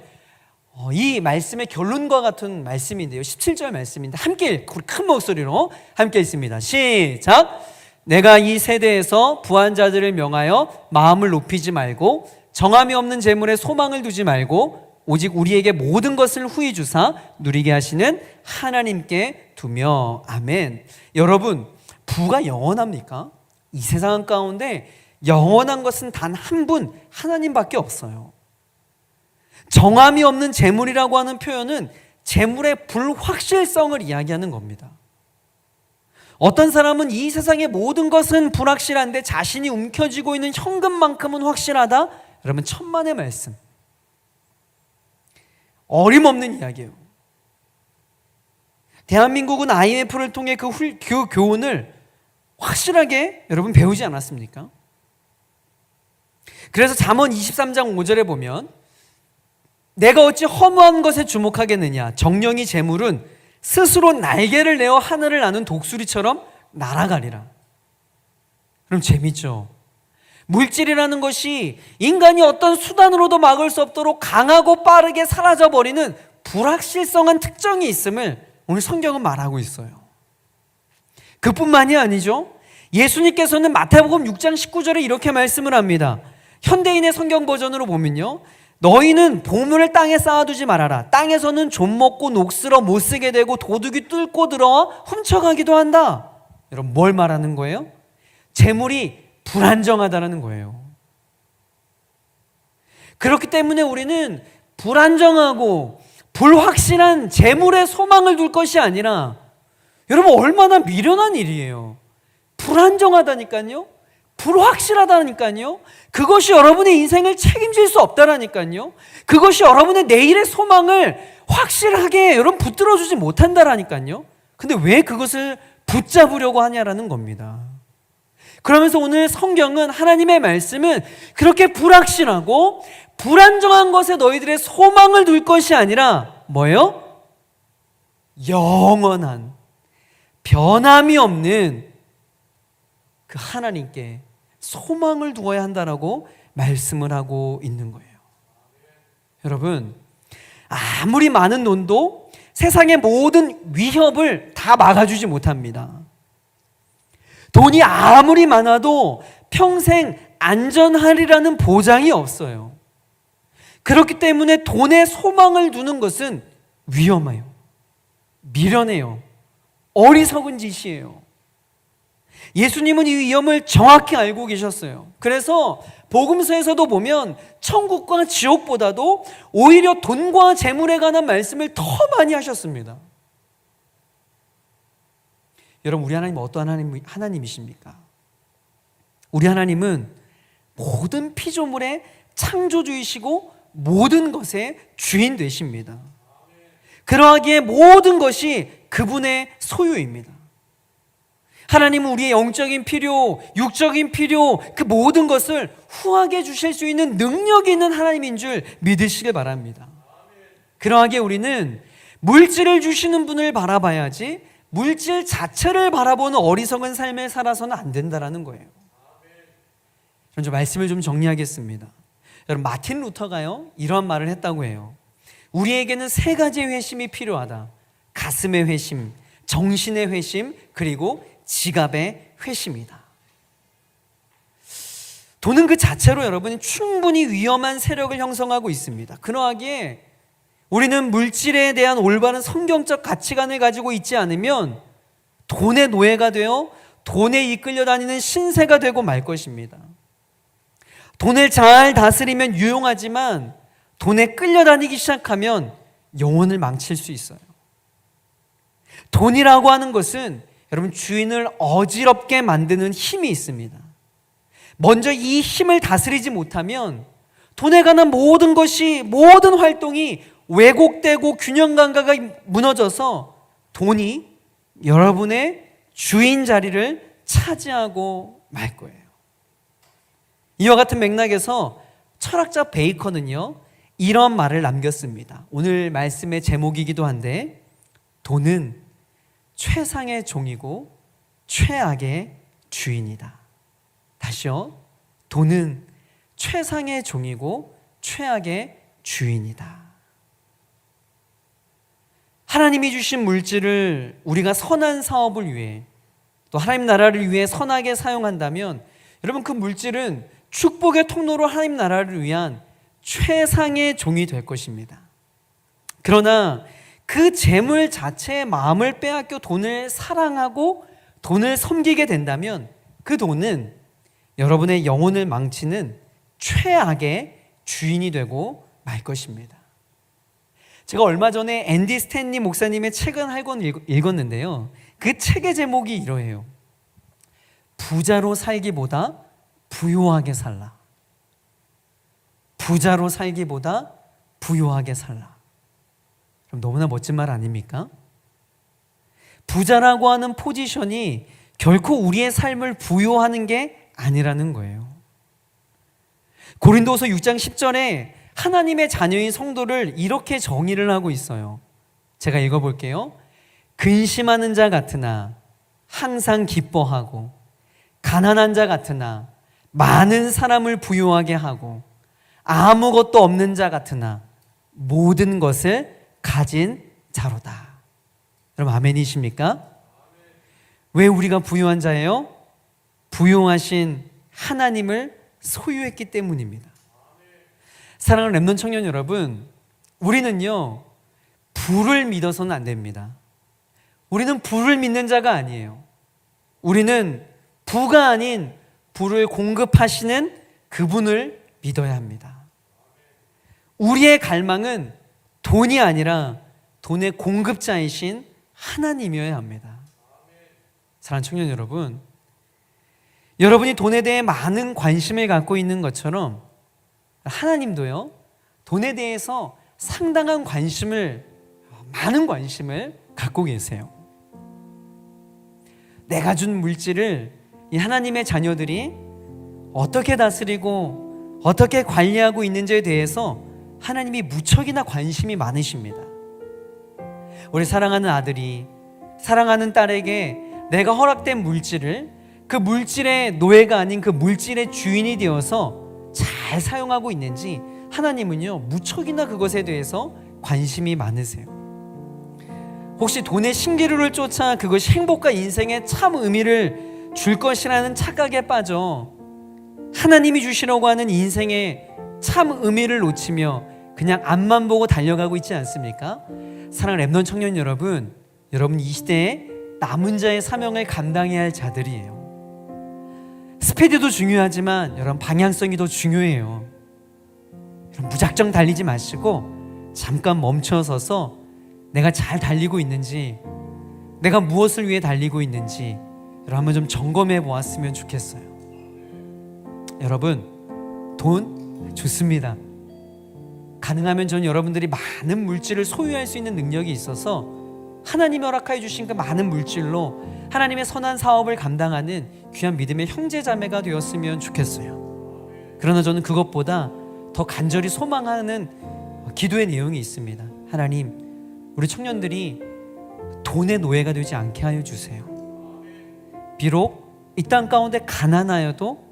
이 말씀의 결론과 같은 말씀인데요. 17절 말씀인데 함께 큰 목소리로 함께 읽습니다. 시작! 내가 이 세대에서 부한 자들을 명하여 마음을 높이지 말고 정함이 없는 재물에 소망을 두지 말고 오직 우리에게 모든 것을 후히 주사 누리게 하시는 하나님께 두며. 아멘. 여러분, 부가 영원합니까? 이 세상 가운데 영원한 것은 단 한 분, 하나님밖에 없어요. 정함이 없는 재물이라고 하는 표현은 재물의 불확실성을 이야기하는 겁니다. 어떤 사람은 이 세상의 모든 것은 불확실한데 자신이 움켜쥐고 있는 현금만큼은 확실하다? 여러분 천만의 말씀, 어림없는 이야기예요. 대한민국은 IMF를 통해 그 교훈을 확실하게 여러분 배우지 않았습니까? 그래서 잠언 23장 5절에 보면 내가 어찌 허무한 것에 주목하겠느냐, 정령이 재물은 스스로 날개를 내어 하늘을 나는 독수리처럼 날아가리라. 그럼 재밌죠? 물질이라는 것이 인간이 어떤 수단으로도 막을 수 없도록 강하고 빠르게 사라져버리는 불확실성한 특징이 있음을 오늘 성경은 말하고 있어요. 그뿐만이 아니죠. 예수님께서는 마태복음 6장 19절에 이렇게 말씀을 합니다. 현대인의 성경 버전으로 보면요, 너희는 보물을 땅에 쌓아두지 말아라. 땅에서는 좀 먹고 녹슬어 못 쓰게 되고 도둑이 뚫고 들어와 훔쳐가기도 한다. 여러분 뭘 말하는 거예요? 재물이 불안정하다는 거예요. 그렇기 때문에 우리는 불안정하고 불확실한 재물에 소망을 둘 것이 아니라, 여러분 얼마나 미련한 일이에요. 불안정하다니까요. 불확실하다니까요. 그것이 여러분의 인생을 책임질 수 없다라니까요. 그것이 여러분의 내일의 소망을 확실하게 여러분 붙들어주지 못한다라니까요. 근데 왜 그것을 붙잡으려고 하냐라는 겁니다. 그러면서 오늘 성경은, 하나님의 말씀은 그렇게 불확실하고 불안정한 것에 너희들의 소망을 둘 것이 아니라 뭐예요? 영원한 변함이 없는 그 하나님께 소망을 두어야 한다라고 말씀을 하고 있는 거예요. 여러분, 아무리 많은 돈도 세상의 모든 위협을 다 막아주지 못합니다. 돈이 아무리 많아도 평생 안전하리라는 보장이 없어요. 그렇기 때문에 돈에 소망을 두는 것은 위험해요. 미련해요. 어리석은 짓이에요. 예수님은 이 위험을 정확히 알고 계셨어요. 그래서 복음서에서도 보면 천국과 지옥보다도 오히려 돈과 재물에 관한 말씀을 더 많이 하셨습니다. 여러분, 우리 하나님은 어떠한 하나님이십니까? 우리 하나님은 모든 피조물의 창조주이시고 모든 것의 주인 되십니다. 그러하기에 모든 것이 그분의 소유입니다. 하나님은 우리의 영적인 필요, 육적인 필요, 그 모든 것을 후하게 주실 수 있는 능력이 있는 하나님인 줄 믿으시길 바랍니다. 그러하기에 우리는 물질을 주시는 분을 바라봐야지 물질 자체를 바라보는 어리석은 삶을 살아서는 안 된다는 거예요. 저는 말씀을 좀 정리하겠습니다. 여러분, 마틴 루터가요 이러한 말을 했다고 해요. 우리에게는 세 가지의 회심이 필요하다. 가슴의 회심, 정신의 회심, 그리고 지갑의 회심이다. 돈은 그 자체로 여러분이 충분히 위험한 세력을 형성하고 있습니다. 그러하기에 우리는 물질에 대한 올바른 성경적 가치관을 가지고 있지 않으면 돈의 노예가 되어 돈에 이끌려 다니는 신세가 되고 말 것입니다. 돈을 잘 다스리면 유용하지만 돈에 끌려다니기 시작하면 영혼을 망칠 수 있어요. 돈이라고 하는 것은 여러분 주인을 어지럽게 만드는 힘이 있습니다. 먼저 이 힘을 다스리지 못하면 돈에 관한 모든 것이, 모든 활동이 왜곡되고 균형 감각이 무너져서 돈이 여러분의 주인 자리를 차지하고 말 거예요. 이와 같은 맥락에서 철학자 베이컨은요 이런 말을 남겼습니다. 오늘 말씀의 제목이기도 한데, 돈은 최상의 종이고 최악의 주인이다. 다시요. 돈은 최상의 종이고 최악의 주인이다. 하나님이 주신 물질을 우리가 선한 사업을 위해, 또 하나님 나라를 위해 선하게 사용한다면 여러분 그 물질은 축복의 통로로 하나님 나라를 위한 최상의 종이 될 것입니다. 그러나 그 재물 자체의 마음을 빼앗겨 돈을 사랑하고 돈을 섬기게 된다면 그 돈은 여러분의 영혼을 망치는 최악의 주인이 되고 말 것입니다. 제가 얼마 전에 앤디 스탠리 목사님의 책을 한 권 읽었는데요. 그 책의 제목이 이러해요. 부자로 살기보다 부요하게 살라. 부자로 살기보다 부요하게 살라. 그럼 너무나 멋진 말 아닙니까? 부자라고 하는 포지션이 결코 우리의 삶을 부요하는 게 아니라는 거예요. 고린도서 6장 10절에 하나님의 자녀인 성도를 이렇게 정의를 하고 있어요. 제가 읽어볼게요. 근심하는 자 같으나 항상 기뻐하고, 가난한 자 같으나 많은 사람을 부유하게 하고, 아무것도 없는 자 같으나 모든 것을 가진 자로다. 여러분 아멘이십니까? 왜 우리가 부유한 자예요? 부유하신 하나님을 소유했기 때문입니다. 사랑하는 렘넌트 청년 여러분, 우리는요 부를 믿어서는 안 됩니다. 우리는 부를 믿는 자가 아니에요. 우리는 부가 아닌 부를 공급하시는 그분을 믿어야 합니다. 우리의 갈망은 돈이 아니라 돈의 공급자이신 하나님이어야 합니다. 사랑하는 청년 여러분, 여러분이 돈에 대해 많은 관심을 갖고 있는 것처럼 하나님도요 돈에 대해서 상당한 많은 관심을 갖고 계세요. 내가 준 물질을 이 하나님의 자녀들이 어떻게 다스리고 어떻게 관리하고 있는지에 대해서 하나님이 무척이나 관심이 많으십니다. 우리 사랑하는 아들이 사랑하는 딸에게 내가 허락된 물질을 그 물질의 노예가 아닌 그 물질의 주인이 되어서 잘 사용하고 있는지 하나님은요 무척이나 그것에 대해서 관심이 많으세요? 혹시 돈의 신기루를 쫓아 그것이 행복과 인생에 참 의미를 줄 것이라는 착각에 빠져 하나님이 주시려고 하는 인생의 참 의미를 놓치며 그냥 앞만 보고 달려가고 있지 않습니까? 사랑하는 랩넌 청년 여러분, 여러분 이 시대에 남은 자의 사명을 감당해야 할 자들이에요. 스피드도 중요하지만 여러분 방향성이 더 중요해요. 여러분 무작정 달리지 마시고 잠깐 멈춰서서 내가 잘 달리고 있는지, 내가 무엇을 위해 달리고 있는지 여러분 한번 좀 점검해 보았으면 좋겠어요. 여러분 돈 좋습니다. 가능하면 저는 여러분들이 많은 물질을 소유할 수 있는 능력이 있어서 하나님이 허락하여 주신 그 많은 물질로 하나님의 선한 사업을 감당하는 귀한 믿음의 형제자매가 되었으면 좋겠어요. 그러나 저는 그것보다 더 간절히 소망하는 기도의 내용이 있습니다. 하나님, 우리 청년들이 돈의 노예가 되지 않게 하여 주세요. 비록 이 땅 가운데 가난하여도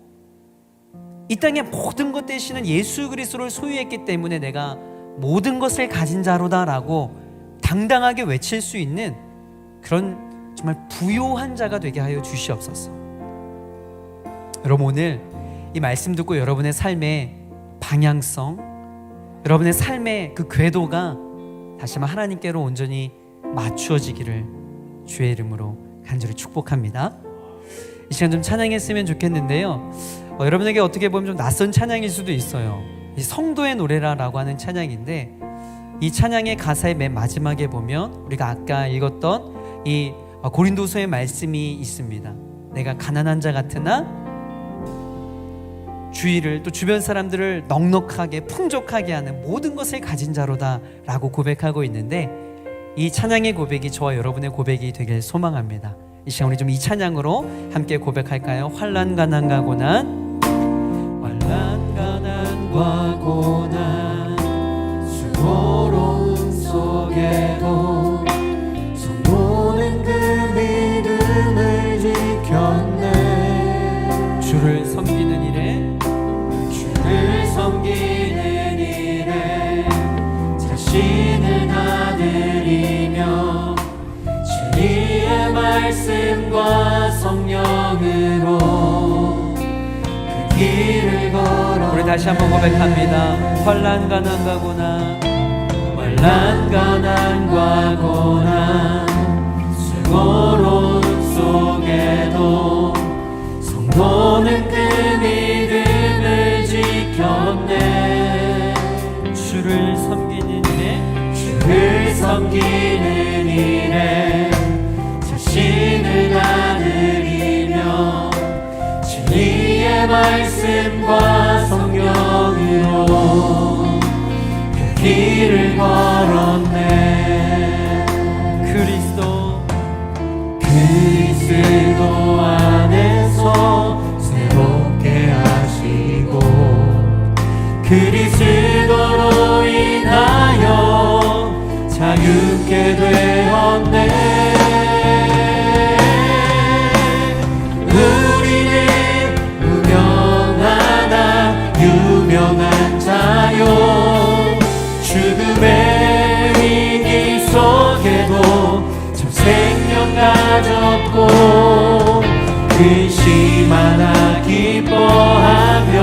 이 땅의 모든 것 대신은 예수 그리스도를 소유했기 때문에 내가 모든 것을 가진 자로다라고 당당하게 외칠 수 있는 그런 정말 부요한 자가 되게 하여 주시옵소서. 여러분 오늘 이 말씀 듣고 여러분의 삶의 방향성, 여러분의 삶의 그 궤도가 다시 한번 하나님께로 온전히 맞추어지기를 주의 이름으로 간절히 축복합니다. 이 시간 좀 찬양했으면 좋겠는데요, 여러분에게 어떻게 보면 좀 낯선 찬양일 수도 있어요. 이 성도의 노래라라고 하는 찬양인데, 이 찬양의 가사의 맨 마지막에 보면 우리가 아까 읽었던 이 고린도서의 말씀이 있습니다. 내가 가난한 자 같으나 주위를 또 주변 사람들을 넉넉하게 풍족하게 하는 모든 것을 가진 자로다 라고 고백하고 있는데, 이 찬양의 고백이 저와 여러분의 고백이 되길 소망합니다. 이 시간 우리 좀 이 찬양으로 함께 고백할까요? 환난 가난과 고난, 환난 가난과 고난, 수고로움 속에도 성도는 그 믿음을 지켰네. 주를 섬기는 일에, 주를 섬기는 일에 자신을 다 드리며 진리의 말씀과 성령으로 그 길을 걸어. 우리 다시 한번 고백합니다. 환난 가난과 고난, 환난 가난과 고난, 수고로움 속에도 성도는 그 믿음을 지켰네. 주를 섬기는 일에, 주를 섬기는 일에 자신을 다 드리며 진리의 말씀과 성령으로 그 길을 걸었네. 그리스도 안에서 새롭게 하시고 그리스도로 인하여 자유케 되었네. 우리는 무명하나 유명한 자요, 죽음의 위기 속에도 참 생명 가졌고 근심하나 기뻐하며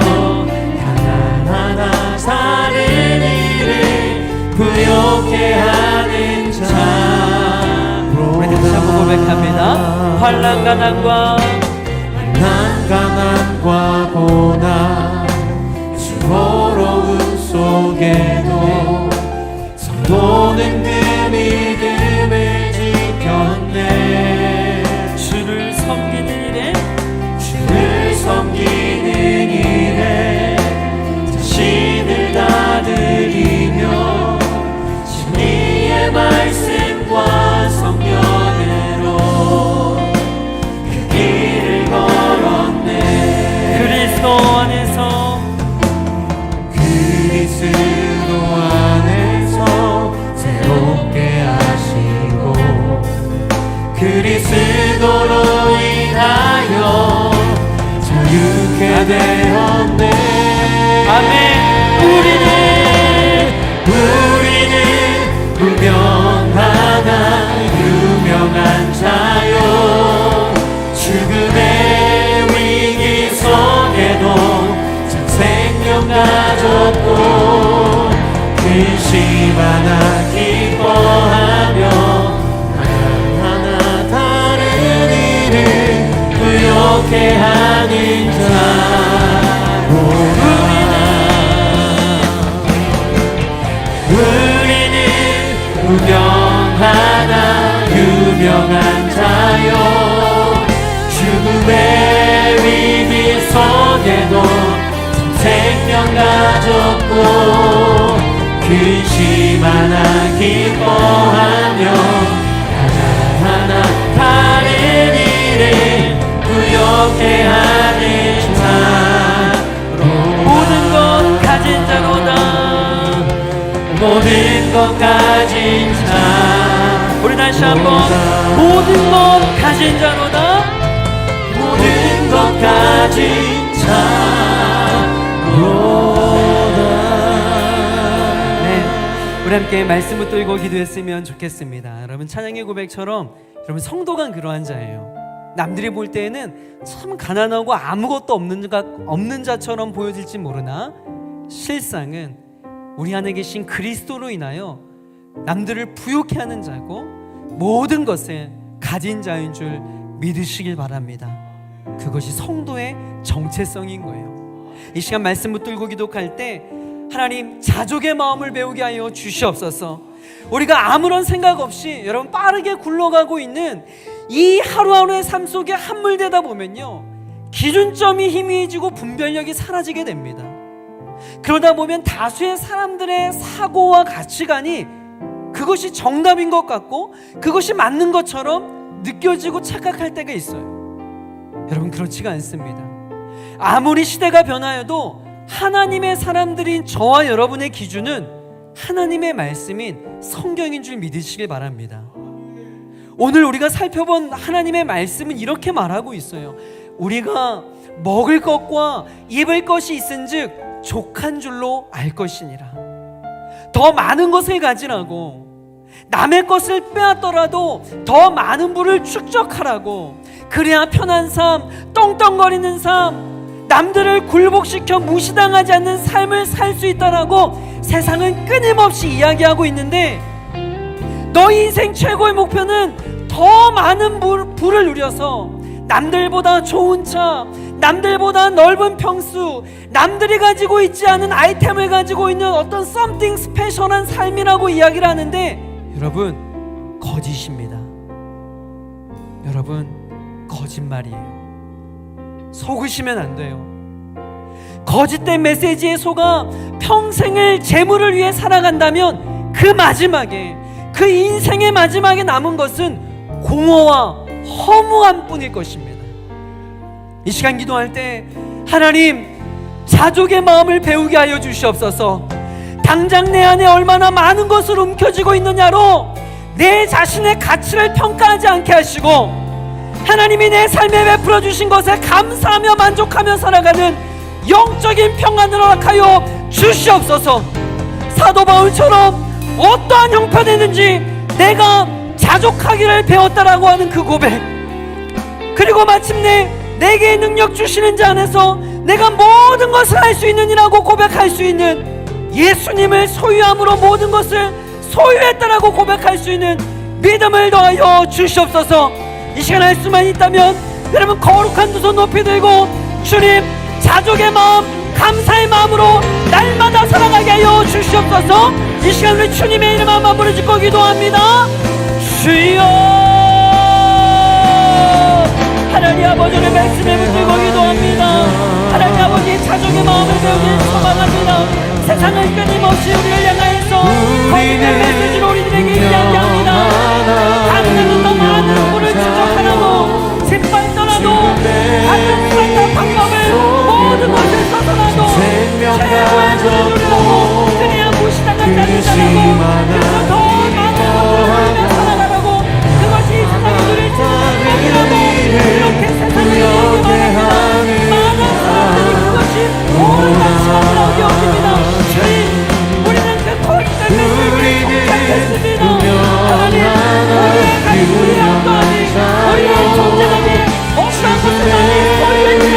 가난하나 사는 일을 부욕해 하는 자. 우리 다시 한번 고백합니다. 환난 가난과 고난, 수고로움 속에도 성도는 그 믿음을 지켰네. 주를 섬기는 일에, 주를 섬기는 일에 자신을 다 드리며 진리의 말씀과 성령으로 그 길을 걸었네. 그리스도 안에서 새롭게 하시고 그리스도로 인하여 자유케 되었네. 아멘. 우리는 가졌고 근심 하나 기뻐하며 하나하나 다른 일을 부욕해 하는 자로라. 우리는 유명하나 유명한 자요 죽음의 위기 속에도 생명 가졌고 근심 하나 기뻐하며 하나하나 다른 일을 부욕해 하는 자로 모든 것 가진 자로다. 모든 것 가진 자 우리 다시 한번 모든 것 가진 자로다. 모든 것 가진 자로다. 네, 우리 함께 말씀 붙들고 기도했으면 좋겠습니다. 여러분 찬양의 고백처럼 여러분 성도가 그러한 자예요. 남들이 볼 때에는 참 가난하고 아무것도 없는 자처럼 보여질지 모르나 실상은 우리 안에 계신 그리스도로 인하여 남들을 부욕해 하는 자고 모든 것을 가진 자인 줄 믿으시길 바랍니다. 그것이 성도의 정체성인 거예요. 이 시간 말씀 붙들고 기도할 때 하나님 자족의 마음을 배우게 하여 주시옵소서. 우리가 아무런 생각 없이 여러분 빠르게 굴러가고 있는 이 하루하루의 삶 속에 함몰되다 보면요 기준점이 희미해지고 분별력이 사라지게 됩니다. 그러다 보면 다수의 사람들의 사고와 가치관이 그것이 정답인 것 같고 그것이 맞는 것처럼 느껴지고 착각할 때가 있어요. 여러분 그렇지가 않습니다. 아무리 시대가 변하여도 하나님의 사람들인 저와 여러분의 기준은 하나님의 말씀인 성경인 줄 믿으시길 바랍니다. 오늘 우리가 살펴본 하나님의 말씀은 이렇게 말하고 있어요. 우리가 먹을 것과 입을 것이 있은즉 족한 줄로 알 것이니라. 더 많은 것을 가지라고, 남의 것을 빼앗더라도 더 많은 부를 축적하라고, 그래야 편한 삶, 떵떵거리는 삶, 남들을 굴복시켜 무시당하지 않는 삶을 살 수 있다라고 세상은 끊임없이 이야기하고 있는데, 너 인생 최고의 목표는 더 많은 부를 누려서 남들보다 좋은 차, 남들보다 넓은 평수, 남들이 가지고 있지 않은 아이템을 가지고 있는 어떤 something 스페셜한 삶이라고 이야기를 하는데, 여러분 거짓입니다. 여러분 거짓말이에요. 속으시면 안 돼요. 거짓된 메시지에 속아 평생을 재물을 위해 살아간다면 그 마지막에, 그 인생의 마지막에 남은 것은 공허와 허무함 뿐일 것입니다. 이 시간 기도할 때 하나님 자족의 마음을 배우게 하여 주시옵소서. 당장 내 안에 얼마나 많은 것을 움켜쥐고 있느냐로 내 자신의 가치를 평가하지 않게 하시고, 하나님이 내 삶에 베풀어 주신 것에 감사하며 만족하며 살아가는 영적인 평안을 허락하여 주시옵소서. 사도 바울처럼 어떠한 형편이든지 내가 자족하기를 배웠다라고 하는 그 고백, 그리고 마침내 내게 능력 주시는 자 안에서 내가 모든 것을 할 수 있느니라고 고백할 수 있는, 예수님을 소유함으로 모든 것을 소유했다라고 고백할 수 있는 믿음을 더하여 주시옵소서. 이 시간 할 수만 있다면 여러분 거룩한 두 손 높이 들고 주님 자족의 마음, 감사의 마음으로 날마다 살아가게 하여 주시옵소서. 이 시간 우리 주님의 이름 한번 부르짖고 기도합니다. 주여, 하나님 아버지의 말씀에 붙들고 기도합니다. 하나님 아버지 자족의 마음을 배우길 소망합니다. 세상은 끊임없이 우리를 향하여서 거룩한 메시지로 우리들에게 이야기합니다. 당장은 더 많은 부를 추적하라고, 짓밟더라도 같은 수단과 방법을 모든 것을 써서라도 최고의 부를 누리라고, 그래야 무시당하지 않는다라고, 그래서 더 많은 것을 누리며 살아가라고, 그것이 세상에 누릴 진정이라고 이렇게 세상을 얘기합니다. 많은 사람들이 그것이 옳은 가치라고 여깁니다. 주님, 우리는 그 거짓된 메시지를 통달했습니다. 하나님, 우리의 가치, 우리의 어떠함이, 우리의 존재감이 어떠한 것을 나의 소유의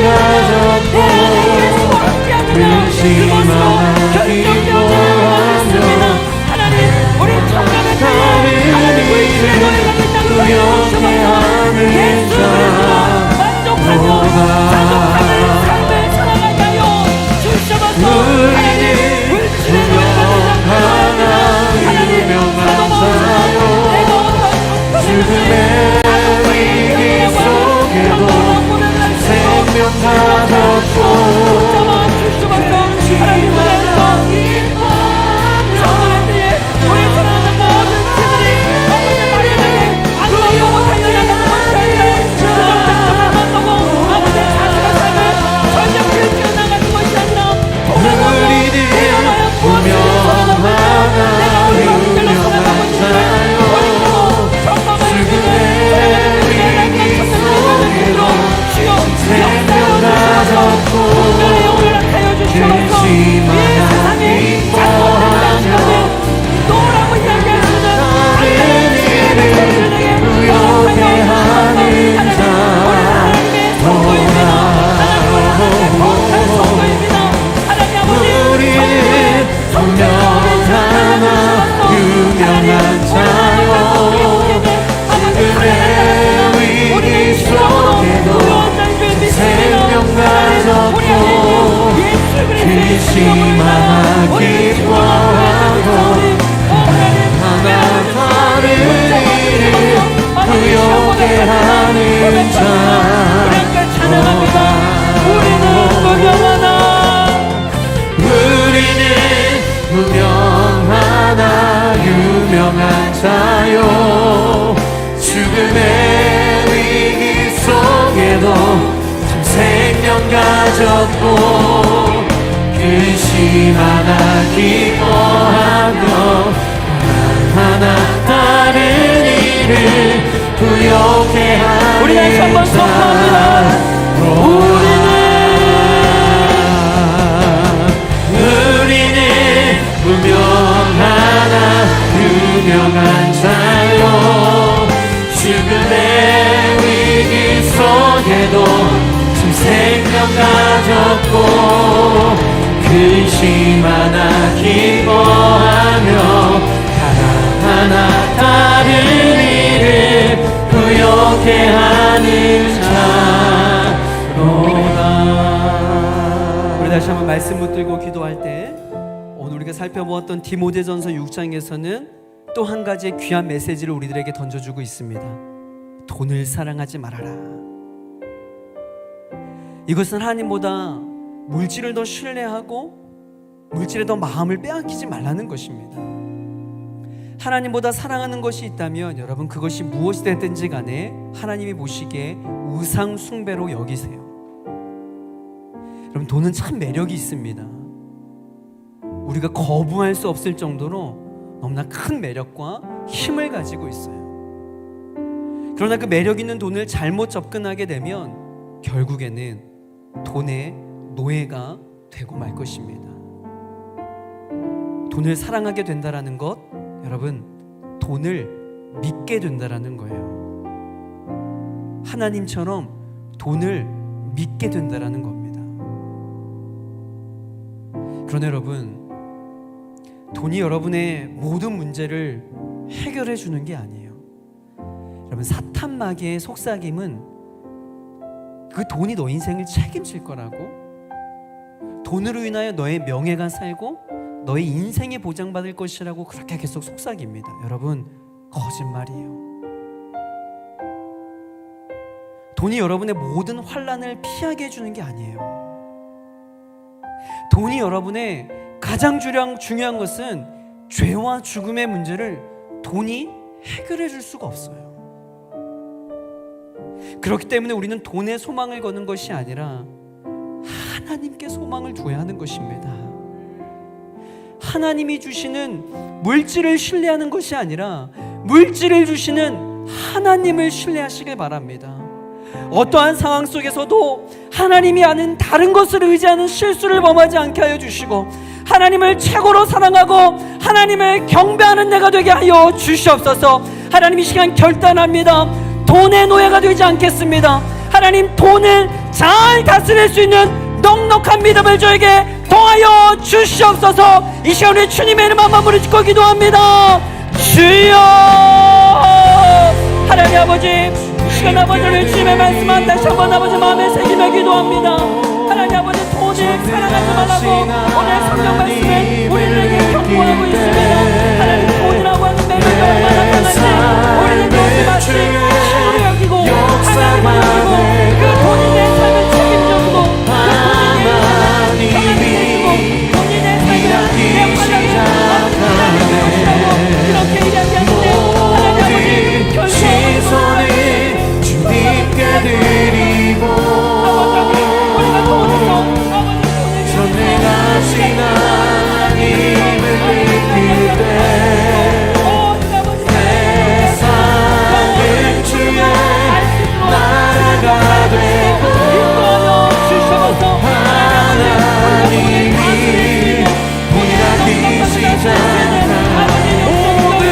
가졌고 근심하나 기뻐하며 하나님 우리 청년의 다른 일을 두렵게 하는 자 만족하며 자족하는 삶을 살아가게 하여 주시옵소서. 우리는 분명하나 유명한 자요 죽음의 위기 속에도 생명 가졌고 근심하나 기뻐하고 하나 다른 일을 두렵게 하는 자 우리는 무명하나 유명한 자요 죽음의 위기 속에도 참 생명 가졌고 근심하나 기뻐하며 하나 다른 일을 두렵게 우리 다시 하는 한번 선포합니다. 우리는 무명하나 유명한 자요 죽음의 위기 속에도 참 생명 가졌고 근심하나 기뻐하며 하나하나 다른 일을 부욕해 하는 자로다. 우리 다시 한번 말씀 붙들고 기도할 때 오늘 우리가 살펴보았던 디모데전서 6장에서는 또 한 가지의 귀한 메시지를 우리들에게 던져주고 있습니다. 돈을 사랑하지 말아라. 이것은 하나님보다 물질을 더 신뢰하고 물질에 더 마음을 빼앗기지 말라는 것입니다. 하나님보다 사랑하는 것이 있다면 여러분 그것이 무엇이 됐든지 간에 하나님이 보시기에 우상 숭배로 여기세요. 여러분 돈은 참 매력이 있습니다. 우리가 거부할 수 없을 정도로 너무나 큰 매력과 힘을 가지고 있어요. 그러나 그 매력 있는 돈을 잘못 접근하게 되면 결국에는 돈의 노예가 되고 말 것입니다. 돈을 사랑하게 된다라는 것, 여러분 돈을 믿게 된다라는 거예요. 하나님처럼 돈을 믿게 된다라는 겁니다. 그러나 여러분 돈이 여러분의 모든 문제를 해결해 주는 게 아니에요. 여러분 사탄 마귀의 속삭임은 그 돈이 너 인생을 책임질 거라고, 돈으로 인하여 너의 명예가 살고 너의 인생이 보장받을 것이라고 그렇게 계속 속삭입니다. 여러분 거짓말이에요. 돈이 여러분의 모든 환난을 피하게 해주는 게 아니에요. 돈이 여러분의 가장 중요한 것은 죄와 죽음의 문제를 돈이 해결해 줄 수가 없어요. 그렇기 때문에 우리는 돈에 소망을 거는 것이 아니라 하나님께 소망을 두어야 하는 것입니다. 하나님이 주시는 물질을 신뢰하는 것이 아니라 물질을 주시는 하나님을 신뢰하시길 바랍니다. 어떠한 상황 속에서도 하나님이 아는 다른 것을 의지하는 실수를 범하지 않게 하여 주시고 하나님을 최고로 사랑하고 하나님을 경배하는 내가 되게 하여 주시옵소서. 하나님 이 시간 결단합니다. 돈의 노예가 되지 않겠습니다. 하나님 돈을 잘 다스릴 수 있는 넉넉한 믿음을 저에게 더하여 주시옵소서. 이 시간 우리 주님의 이름 한 마음으로 짓고 기도합니다. 주여 하나님 아버지, 이 시간 아버지를 주님의 말씀만 다시 한번 아버지 마음에 새기며 기도합니다. 하나님 아버지, 돈을 사랑하지 말라고 오늘 성경 말씀에 우리에게 경고하고 있습니다. 하나님, 돈이라고 하는 매력이 얼마나 강한지 우리는 그것을 마치 신으로 여기고 하나님을 여기고 그 돈이 내 삶을 책임져주고 그 돈이 내 삶을 평안을 해주고 돈이 내 삶을 내 환란을 하나님의 이렇게 이야기하는데 하나님 아버지, 결국 시선을 주님께 드리고 우리가 돈에서 아버지 전능하신 하나님을 느낄 때 세상은 주의 나라가 되고 하나님이 일하기 시작한 모든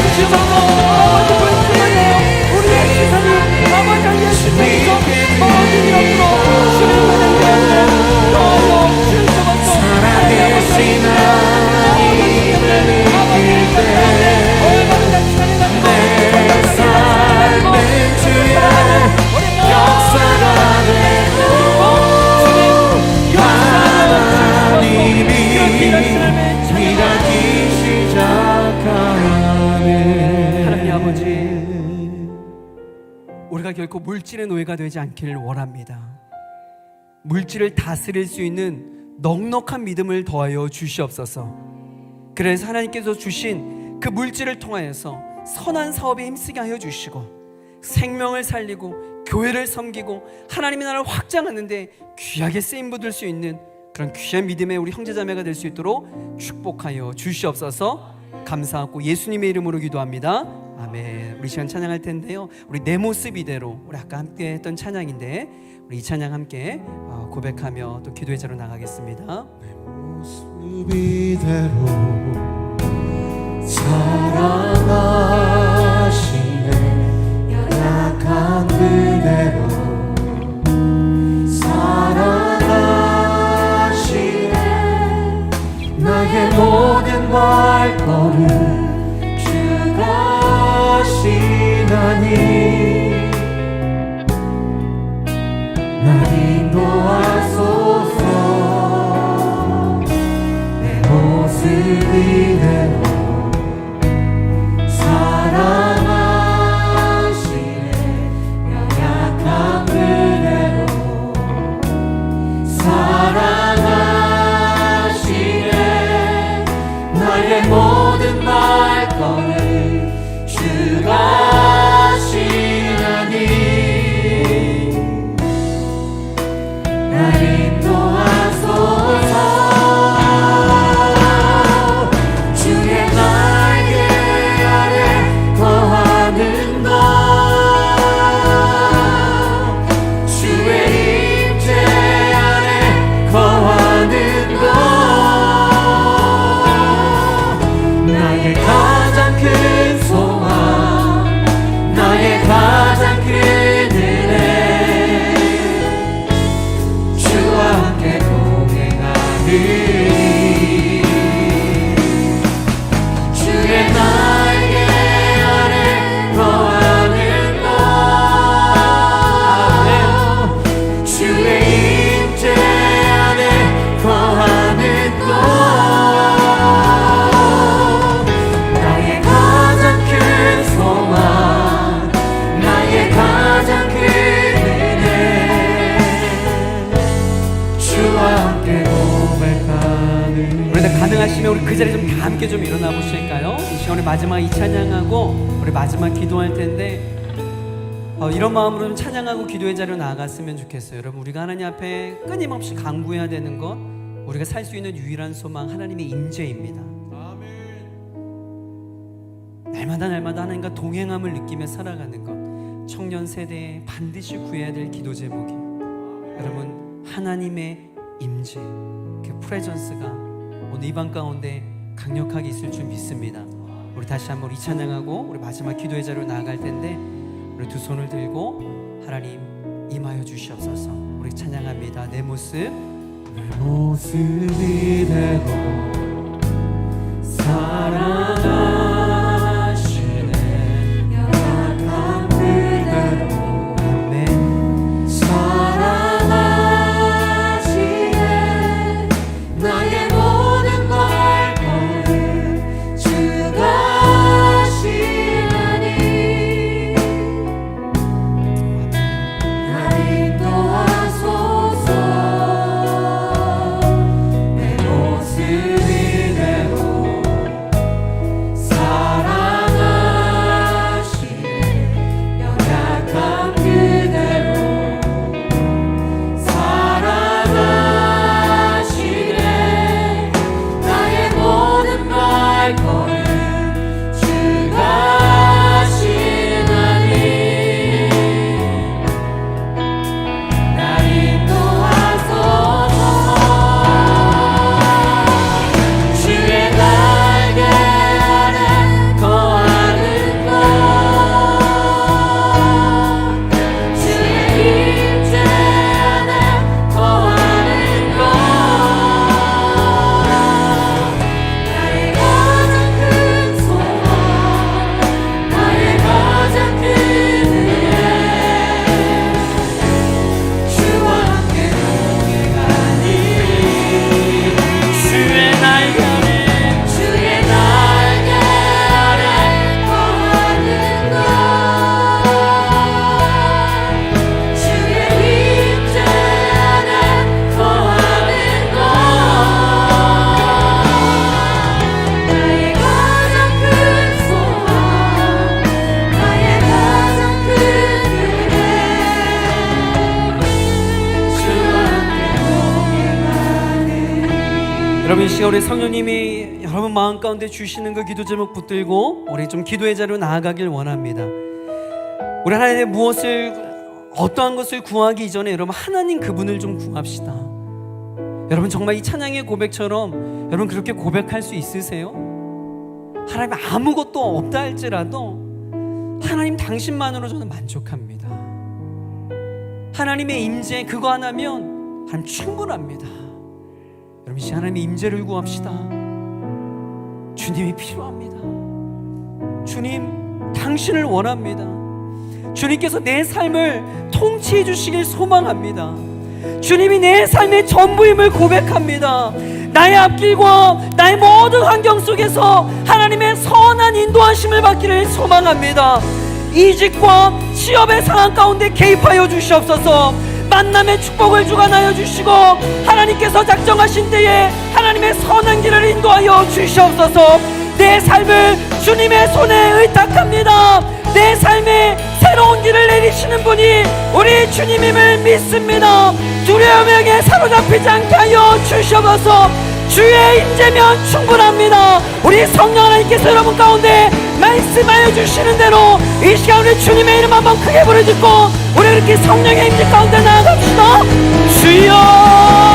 시선을 우리가 결코 물질의 노예가 되지 않기를 원합니다. 물질을 다스릴 수 있는 넉넉한 믿음을 더하여 주시옵소서. 그래서 하나님께서 주신 그 물질을 통하여서 선한 사업에 힘쓰게 하여 주시고 생명을 살리고 교회를 섬기고 하나님의 나라를 확장하는 데 귀하게 쓰임받을 수 있는 그런 귀한 믿음의 우리 형제자매가 될 수 있도록 축복하여 주시옵소서. 감사하고 예수님의 이름으로 기도합니다. 아멘. 우리 시간 찬양할 텐데요, 우리 내 모습 이대로, 우리 아까 함께 했던 찬양인데 우리 이 찬양 함께 고백하며 또 기도의 자로 나가겠습니다. 내 모습 이대로 사랑하시네. 연약한 그대로 사랑하시네. 나의 모든 발걸음 주가시나니 날 인도하소서. 내 모습 이대로 사랑하시네. 연약한 그대로 사랑하시네. 나의 모든 발걸음 주가시나니 날 인도하소서. 주의 날개 아래 거하는 것, 주의 임재 아래 거하는 것, 나의 가장 큰 소망, 나의 가장 큰 은혜, 주 가능하시면 우리 그 자리에 좀 다 함께 좀 일어나 보실까요? 이 시간에 마지막 이 찬양하고 우리 마지막 기도할 텐데 이런 마음으로 좀 찬양하고 기도의 자리로 나아갔으면 좋겠어요. 여러분, 우리가 하나님 앞에 끊임없이 간구해야 되는 것, 우리가 살 수 있는 유일한 소망 하나님의 임재입니다. 날마다 하나님과 동행함을 느끼며 살아가는 것, 청년 세대에 반드시 구해야 될 기도 제목이에요. 여러분, 하나님의 임재, 그 프레전스가 오늘 이 밤 가운데 강력하게 있을 줄 믿습니다. 우리 다시 한번 이 찬양하고 우리 마지막 기도의 자리로 나아갈 텐데 우리 두 손을 들고 하나님 임하여 주시옵소서. 우리 찬양합니다. 내 모습 이대로 사랑하시네. 연약한 그대로 아멘. 사랑하시네. 나의 모든 걸 거는 주가 하시나니. 나 인도하소서. 내 모습 이대로 사랑하시네. 연약한 그대로 사랑하시네. 나의 모든 걸 거는 주가 하시나니. 나 인도하소서. 주의 날개 아래 거하는 것, 주의 임재 안에 거하는 것. 나의 가장 큰 소망, 나의 가장 큰 은혜, 주와 함께 동행하니. 주의 날개 아래 거하는 것, 주의 임재 안에 거하는 것. 나의 가장 큰 소망, 나의 가장 큰 은혜, 주와 함께 동행하는. 여러분, 이 시간 우리 성령님이 여러분 마음 가운데 주시는 그 기도 제목 붙들고 우리 좀 기도의 자리로 나아가길 원합니다. 우리 하나님의 무엇을 어떠한 것을 구하기 이전에 여러분 하나님 그분을 좀 구합시다. 여러분, 정말 이 찬양의 고백처럼 여러분 그렇게 고백할 수 있으세요? 하나님 아무것도 없다 할지라도 하나님 당신만으로 저는 만족합니다. 하나님의 임재 그거 하나면 하나님 충분합니다. 여러분, 이 시간 하나님의 임재를 구합시다. 주님이 필요합니다. 주님, 당신을 원합니다. 주님께서 내 삶을 통치해 주시길 소망합니다. 주님이 내 삶의 전부임을 고백합니다. 나의 앞길과 나의 모든 환경 속에서 하나님의 선한 인도하심을 받기를 소망합니다. 이직과 취업의 상황 가운데 개입하여 주시옵소서. 만남의 축복을 주관하여 주시고 하나님께서 작정하신 때에 하나님의 선한 길을 인도하여 주시옵소서. 내 삶을 주님의 손에 의탁합니다. 내 삶에 새로운 길을 내리시는 분이 우리 주님임을 믿습니다. 두려움에 사로잡히지 않게 하여 주시옵소서. 주의 임재면 충분합니다. 우리 성령 하나님께서 여러분 가운데 말씀하여 주시는 대로 이 시간 우리 주님의 이름 한번 크게 부르짖고 우리 그렇게 성령의 임재 가운데 나아갑시다. 주여